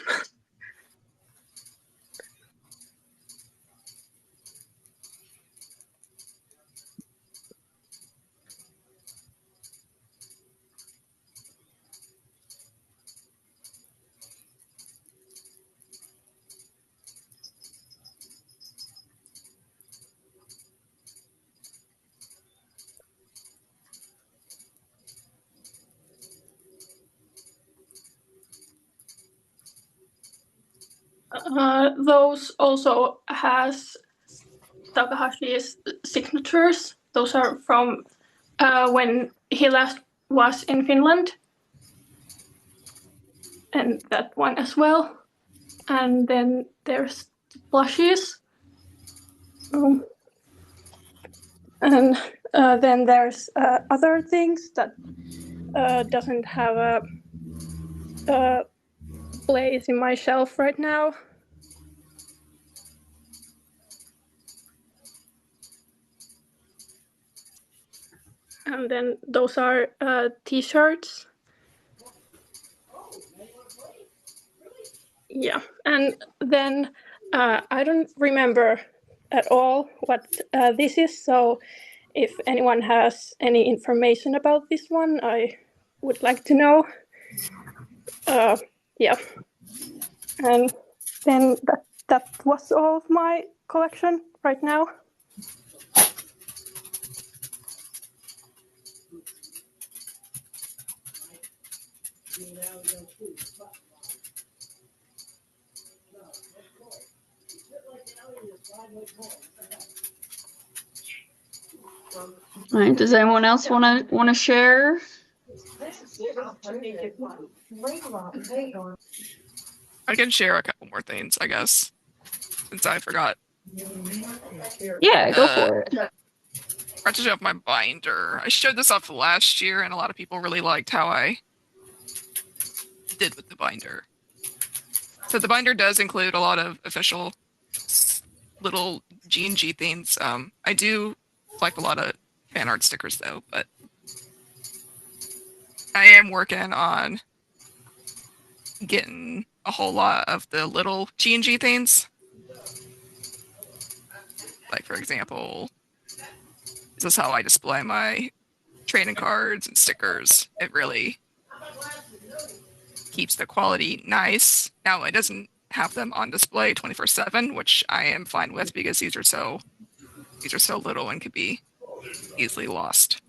Those also has Takahashi's signatures. Those are from when he last was in Finland. And that one as well. And then there's plushies. And then there's other things that doesn't have a place in my shelf right now. And then those are t-shirts. Yeah, and then I don't remember at all what this is, so if anyone has any information about this one, I would like to know. Yeah, and then that was all of my collection right now. All right, does anyone else want to share? I can share a couple more things, I guess, since I forgot. Yeah, go for it. I forgot to show off my binder. I showed this off last year, and a lot of people really liked how I did with the binder. So the binder does include a lot of official little G&G things. I do like a lot of fan art stickers, though, but I am working on getting a whole lot of the little G&G things. Like, for example, this is how I display my trading cards and stickers. It really keeps the quality nice. Now, it doesn't have them on display 24/7, which I am fine with because these are so little and could be easily lost.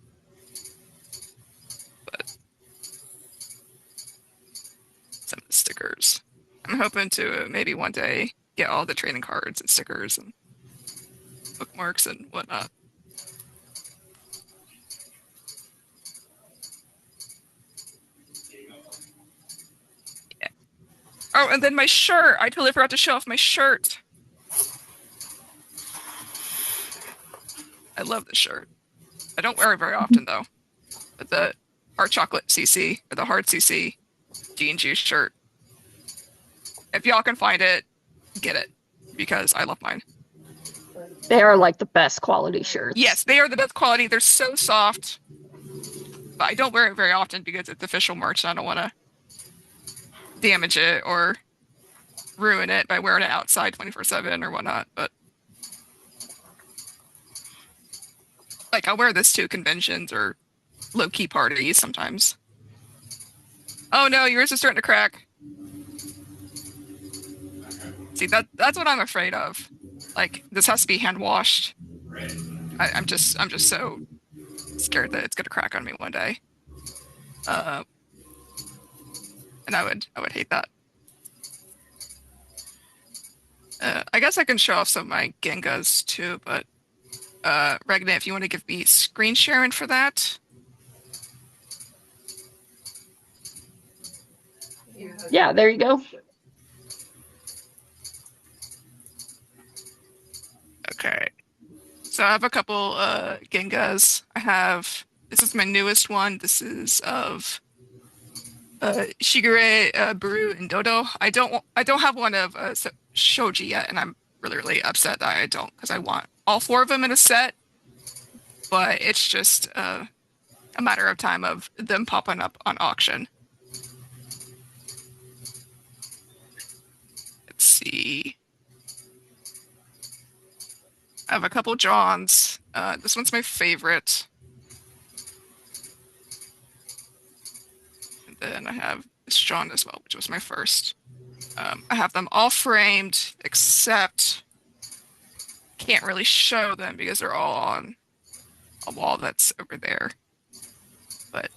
But some of the stickers, I'm hoping to maybe one day get all the trading cards and stickers and bookmarks and whatnot. Yeah. Oh, and then my shirt. I totally forgot to show off my shirt. I love this shirt. I don't wear it very often, though. But the Heart Chocolate CC, or the Hard CC G&G shirt. If y'all can find it, get it. Because I love mine. They are like the best quality shirts. Yes, they are the best quality. They're so soft. But I don't wear it very often because it's official merch and I don't want to damage it or ruin it by wearing it outside 24/7 or whatnot, but like I'll wear this to conventions or low-key parties sometimes. Oh no, yours is starting to crack. See, that's what I'm afraid of. Like, this has to be hand washed. I'm just so scared that it's gonna crack on me one day. And I would hate that. I guess I can show off some of my Gengas too, but Regna, if you want to give me screen sharing for that. Yeah, there you go. Okay. So I have a couple Gengas. This is my newest one. This is of Shigure, Baru, and Dodo. I don't have one of Shoji yet, and I'm really upset that I don't, because I want all 4 of them in a set. But it's just a matter of time of them popping up on auction. Let's see. I have a couple Johns. This one's my favorite. And then I have this John as well, which was my first. I have them all framed, except can't really show them because they're all on a wall that's over there. But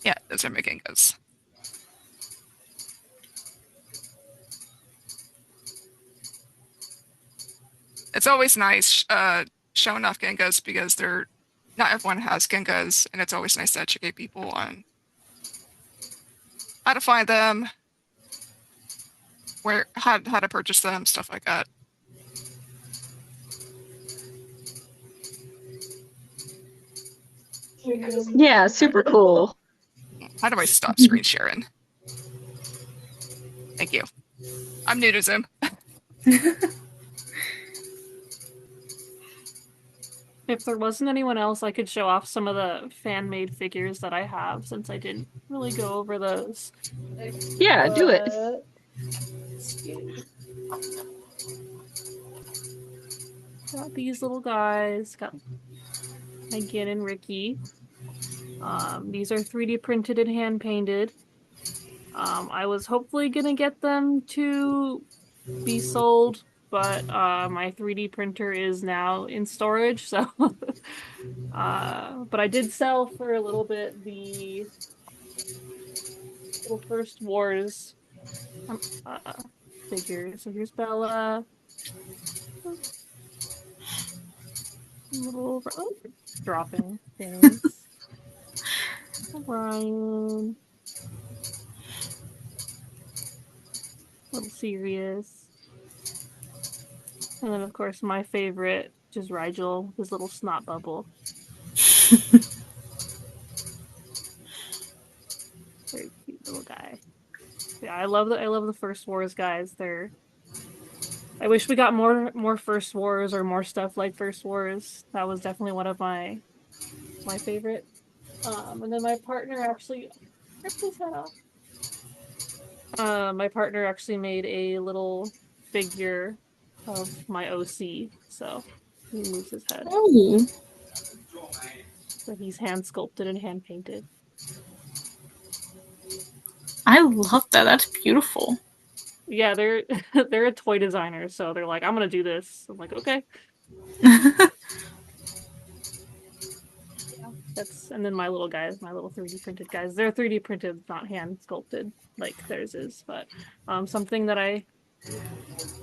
yeah, those are my Gengas. It's always nice showing off Gengas because not everyone has Gengas, and it's always nice to educate people on how to find them, how to purchase them, stuff like that. Yeah, super cool. How do I stop screen sharing? Thank you. I'm new to Zoom. If there wasn't anyone else, I could show off some of the fan-made figures that I have, since I didn't really go over those. Yeah, do it. Got these little guys. Got Megan and Ricky. These are 3D printed and hand painted. I was hopefully gonna get them to be sold, but my 3D printer is now in storage, so but I did sell for a little bit the little First Wars figure. So here's Bella. Little dropping things. Brian. A little serious. And then, of course, my favorite, just Rigel, his little snot bubble. Very cute little guy. Yeah, I love the First Wars guys. I wish we got more First Wars or more stuff like First Wars. That was definitely one of my favorite. And then my partner actually ripped his head off. My partner actually made a little figure of my OC, so he moves his head. Oh. So he's hand sculpted and hand painted. I love that. That's beautiful. Yeah, they're a toy designer, so they're like, I'm gonna do this. I'm like, okay. And then my little guys, my little 3D printed guys. They're 3D printed, not hand sculpted like theirs is. But something that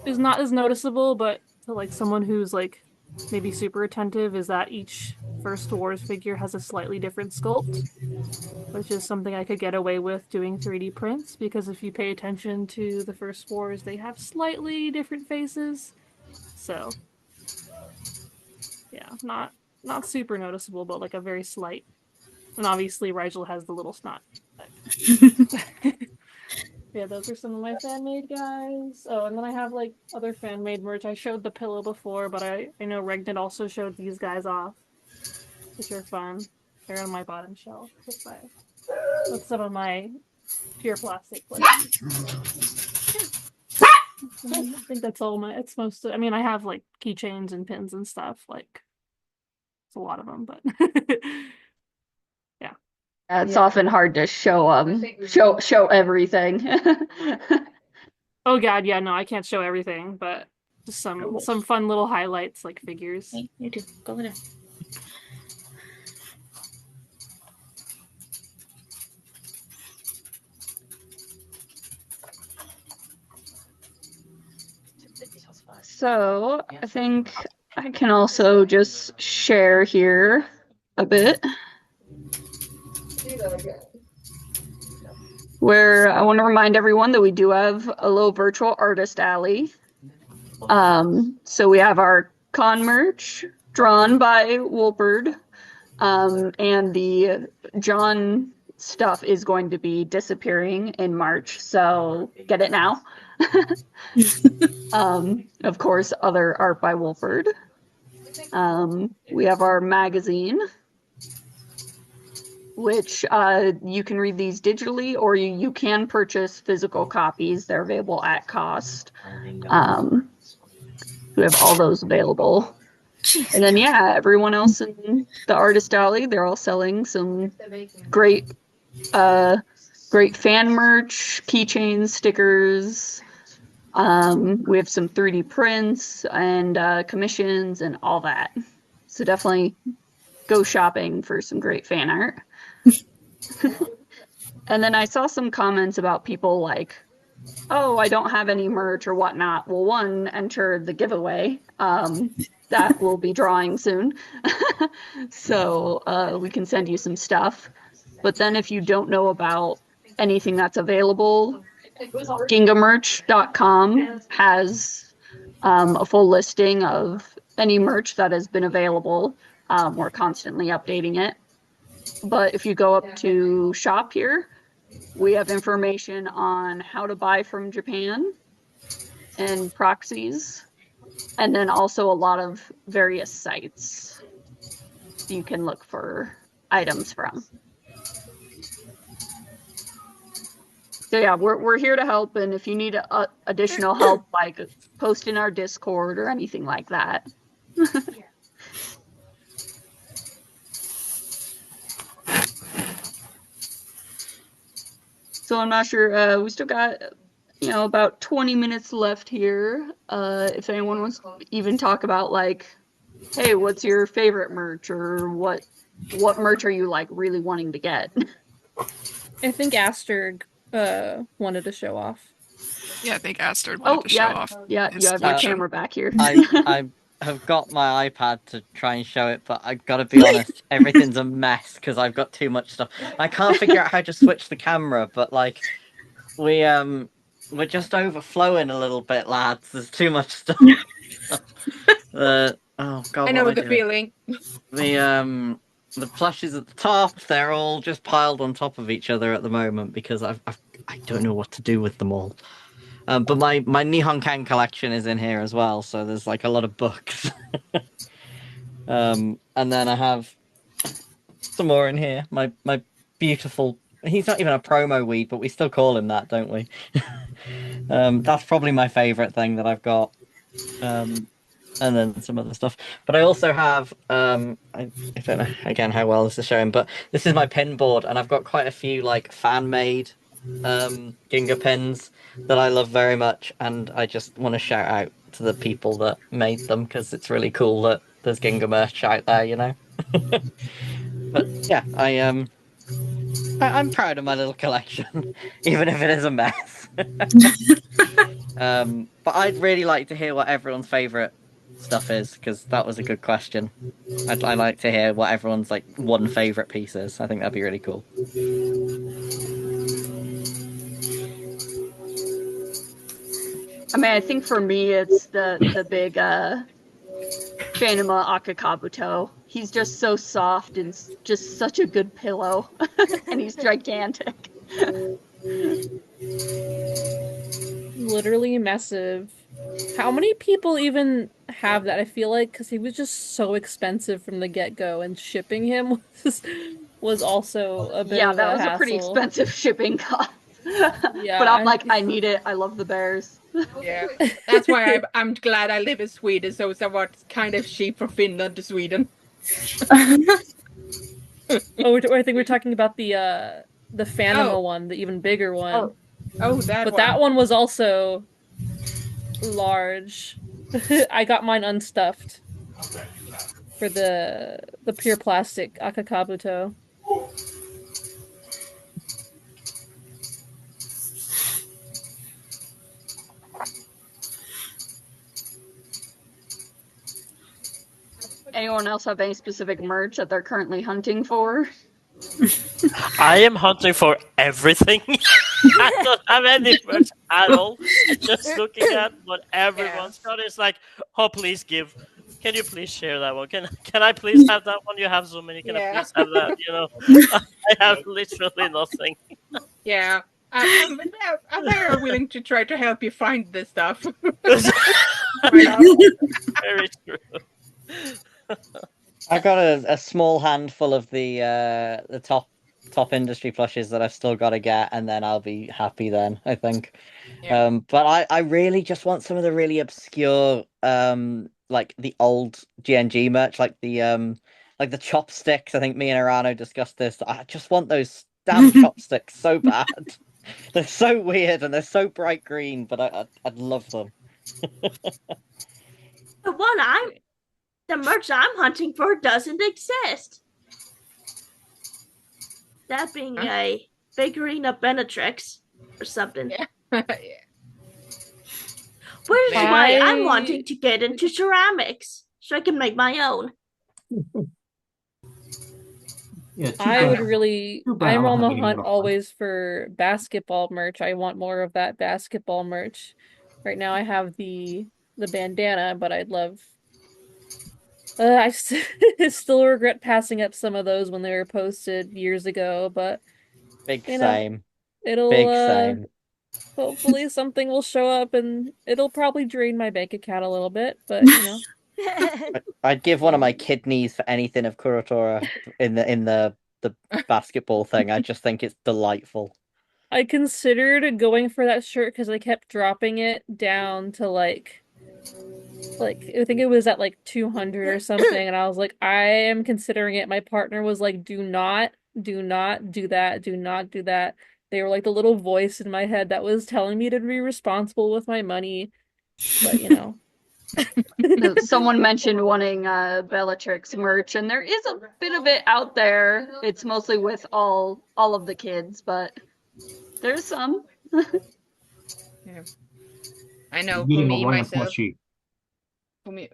is not as noticeable, but to like someone who's like maybe super attentive, is that each First Wars figure has a slightly different sculpt, which is something I could get away with doing 3D prints, because if you pay attention to the First Wars, they have slightly different faces. So yeah, not super noticeable, but like a very slight. And obviously Rigel has the little snot. Yeah, those are some of my fan-made guys. Oh, and then I have like other fan-made merch. I showed the pillow before, but I know Regnant also showed these guys off, which are fun. They're on my bottom shelf with some of my pure plastic plates. I think that's all it's most I mean, I have like keychains and pins and stuff, like it's a lot of them, but yeah. It's often hard to show everything. Oh God, yeah, no, I can't show everything, but just some fun little highlights like figures. Hey, you too. Go over there. So I think I can also just share here a bit. Where I want to remind everyone that we do have a little virtual artist alley. So we have our con merch drawn by Wolpert, and the John stuff is going to be disappearing in March, so get it now. Of course, other art by Wolpert. We have our magazine, which you can read these digitally, or you can purchase physical copies. They're available at cost. We have all those available. And then, yeah, everyone else in the artist alley, they're all selling some great fan merch, keychains, stickers. We have some 3D prints and commissions and all that. So definitely go shopping for some great fan art. And then I saw some comments about people like, oh, I don't have any merch or whatnot. Well, one, enter the giveaway. That will be drawing soon. So we can send you some stuff. But then if you don't know about anything that's available, gingamerch.com has a full listing of any merch that has been available. We're constantly updating it. But if you go up to shop here, we have information on how to buy from Japan and proxies, and then also a lot of various sites you can look for items from. So yeah, we're here to help, and if you need additional help, like post in our Discord or anything like that. So I'm not sure. We still got, about 20 minutes left here. If anyone wants to even talk about like, hey, what's your favorite merch, or what merch are you like really wanting to get? I think Asterg wanted to show off. Yeah, I think Aster wanted to show off. Yeah, you have your camera back here. I have got my iPad to try and show it, but I've got to be honest, everything's a mess because I've got too much stuff. I can't figure out how to switch the camera, but like we're just overflowing a little bit, lads. There's too much stuff. Oh God, I know the feeling. The plushies at the top, they're all just piled on top of each other at the moment because I don't know what to do with them all. But my Nihon Kan collection is in here as well, so there's like a lot of books. And then I have some more in here. My beautiful. He's not even a promo weed, but we still call him that, don't we? That's probably my favorite thing that I've got. And then some other stuff. But I also have I don't know again how well this is showing, but this is my pin board, and I've got quite a few like fan made Ginga pins that I love very much, and I just want to shout out to the people that made them because it's really cool that there's Ginga merch out there, you know. But yeah, I'm proud of my little collection, even if it is a mess. But I'd really like to hear what everyone's favorite stuff is, because that was a good question. I'd like to hear what everyone's like one favorite piece is. I think that'd be really cool. I mean, I think for me, it's the big Phantom Akakabuto. He's just so soft and just such a good pillow, and he's gigantic. Literally massive. How many people even have that? I feel like because he was just so expensive from the get-go, and shipping him was also a bit of that a was hassle. a pretty expensive shipping cost. Yeah, But I'm like, I need it. I love the bears. Yeah, that's why I'm glad I live in Sweden, so it's about kind of cheap from Finland to Sweden. Oh, I think we're talking about the Fanima one, the even bigger one. That but one. that one was also large. I got mine unstuffed for the pure plastic Akakabuto. Anyone else have any specific merch that they're currently hunting for? I am hunting for everything. I don't have any merch at all. I'm just looking at what everyone's got. It's like, oh, please give. Can you please share that one? Can I please have that one? You have so many. Can I please have that? I have literally nothing. Yeah. I'm very willing to try to help you find this stuff. Very true. I've got a small handful of the top industry plushes that I've still got to get, and then I'll be happy then, I think. Yeah. But I really just want some of the really obscure like the old GNG merch, like the chopsticks. I think me and Arano discussed this. I just want those damn chopsticks so bad. They're so weird and they're so bright green, but I'd love them. The merch I'm hunting for doesn't exist. That being a figurine of Benetrix or something. Yeah. Which is why I'm wanting to get into ceramics so I can make my own. Yeah, I'm on the hunt always for basketball merch. I want more of that basketball merch. Right now I have the bandana, but I'd love I still regret passing up some of those when they were posted years ago, but same. It'll Big same. Hopefully something will show up and it'll probably drain my bank account a little bit, but I'd give one of my kidneys for anything of Kurotora in the basketball thing. I just think it's delightful. I considered going for that shirt because I kept dropping it down to like I think it was at like 200 or something, and I was like, I am considering it. My partner was like, do not do that, do not do that. They were like the little voice in my head that was telling me to be responsible with my money, but Someone mentioned wanting Bellatrix merch, and there is a bit of it out there. It's mostly with all of the kids, but there's some. Yeah. I know. For me, myself. For me,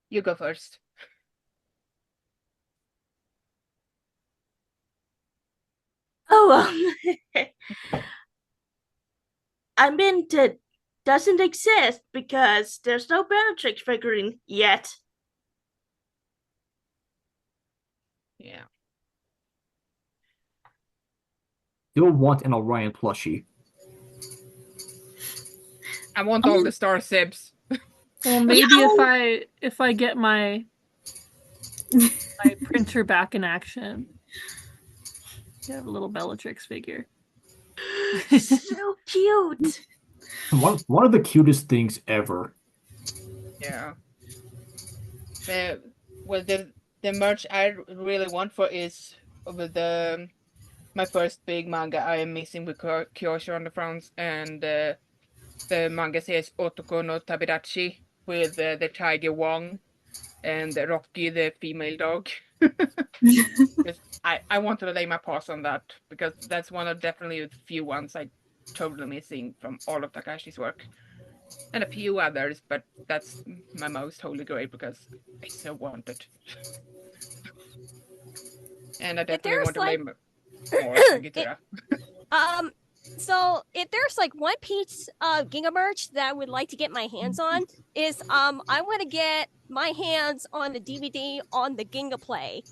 you go first. I meant it doesn't exist because there's no Bellatrix figurine yet. Yeah. Still want an Orion plushie. I want all the Star Sibs. Well, maybe if I get my printer back in action, you have a little Bellatrix figure. So cute. One of the cutest things ever. Yeah. The merch I really want for is with my first big manga I am missing with Kyosho on the front, and the manga says Otoko no Tabidachi with the tiger Wong and Rocky the female dog. I want to lay my paws on that because that's one of definitely the few ones I totally missing from all of Takashi's work, and a few others, but that's my most holy grail because I so want it. And I definitely want to lay more Gitara. So if there's like one piece of Ginga merch that I would like to get my hands on is I want to get my hands on the DVD on the Ginga Play.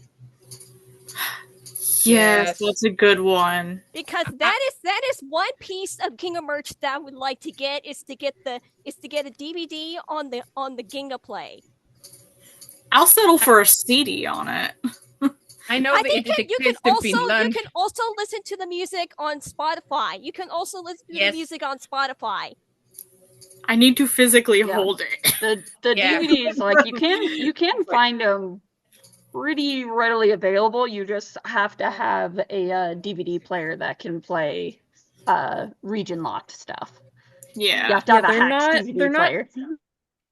Yes, that's a good one. Because that is one piece of Ginga merch that I would like to get is to get a DVD on the Ginga Play. I'll settle for a CD on it. I know you can also listen to the music on Spotify. You can also listen to the music on Spotify. I need to physically hold it. The DVDs, like you can find them pretty readily available. You just have to have a DVD player that can play region locked stuff. Yeah. You have to have a they're hacked not DVD player.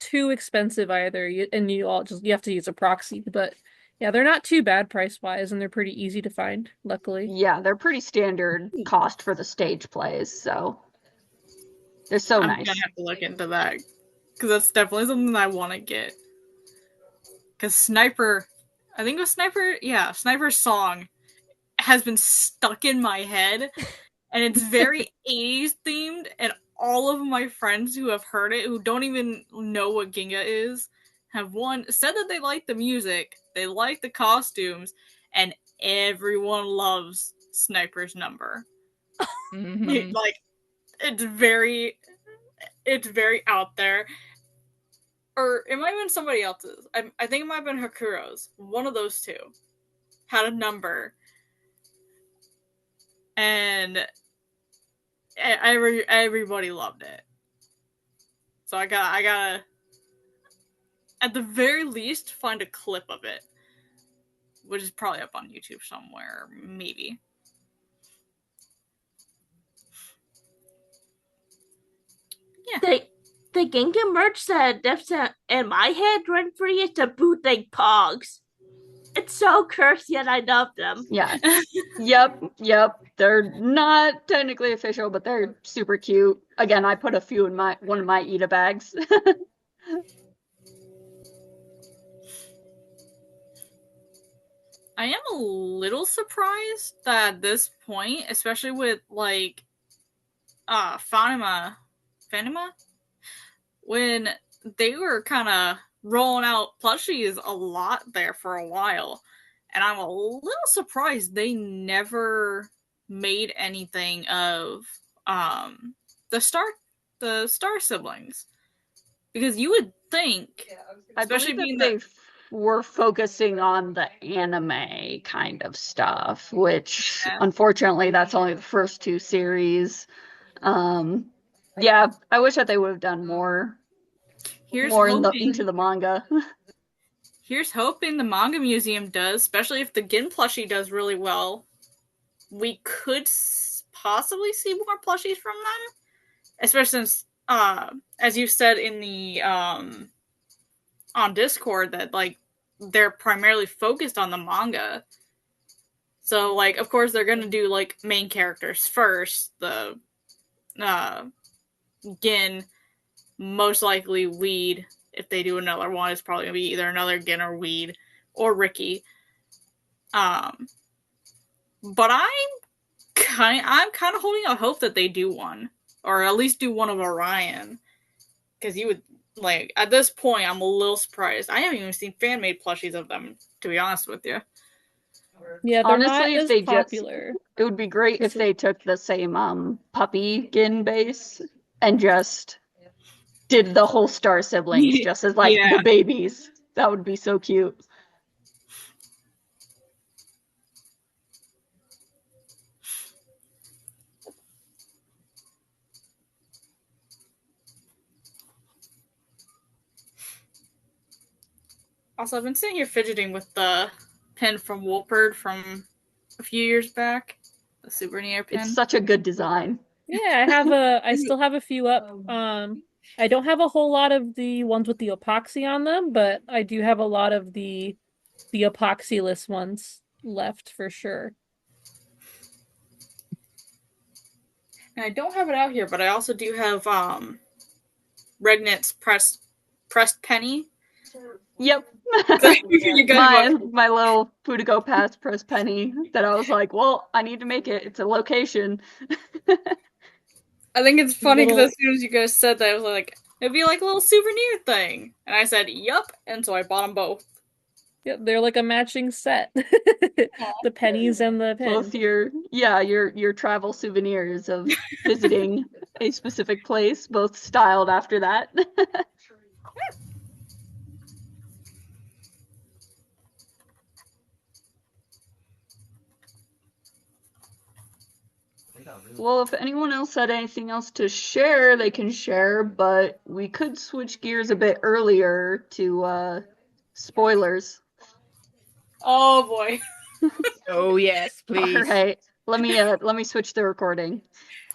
too expensive either. You have to use a proxy, but yeah, they're not too bad price wise, and they're pretty easy to find, luckily. Yeah, they're pretty standard cost for the stage plays, so they're so I'm nice. gonna have to look into that because that's definitely something that I want to get. Because Sniper, I think it was Sniper, yeah, Sniper's song has been stuck in my head, and it's very 80s themed, and all of my friends who have heard it, who don't even know what Ginga is, have said that they like the music, they like the costumes, and everyone loves Sniper's number. Like, it's very out there. Or it might have been somebody else's. I think it might have been Hakuro's. One of those two had a number, and everybody loved it. So I gotta at the very least find a clip of it, which is probably up on YouTube somewhere, maybe. Yeah. The Ginga merch that lives in my head rent free is the bootleg Pogs. It's so cursed, yet I love them. Yeah. Yep. They're not technically official, but they're super cute. Again, I put a few in one of my Ida bags. I am a little surprised that at this point, especially with like Fanima, when they were kind of rolling out plushies a lot there for a while, and I'm a little surprised they never made anything of the star siblings, because you would think, especially being they were focusing on the anime kind of stuff, which unfortunately that's only the first two series. Yeah, I wish that they would have done more. Into the manga. Here's hoping the manga museum does, especially if the Gin plushie does really well. We could possibly see more plushies from them, especially since, as you said in the on Discord, that like they're primarily focused on the manga. So like, of course, they're gonna do like main characters first. The Gin, most likely Weed. If they do another one, it's probably gonna be either another Gin or Weed or Ricky. But I'm kind of holding out hope that they do one, or at least do one of Orion, because you would like at this point I'm a little surprised. I haven't even seen fan made plushies of them, to be honest with you. Yeah, they're honestly, not if as they popular. it would be great if they took the same puppy Gin base and just did the whole star siblings just as like the babies. That would be so cute. Also, I've been sitting here fidgeting with the pin from Wolpert from a few years back. The souvenir pin. It's such a good design. Yeah, I still have a few up. I don't have a whole lot of the ones with the epoxy on them, but I do have a lot of the epoxyless ones left for sure. And I don't have it out here, but I also do have Regnit's pressed penny. Yep. my little Fudigo Pass press penny that I was like, well, I need to make it. It's a location. I think it's funny because as soon as you guys said that, I was like, it'd be like a little souvenir thing. And I said, yup. And so I bought them both. Yep, they're like a matching set. The pennies and the pin. Both your travel souvenirs of visiting a specific place, both styled after that. Well, if anyone else had anything else to share, they can share, but we could switch gears a bit earlier to spoilers. Oh boy. Oh yes, All please. right. Let me switch the recording.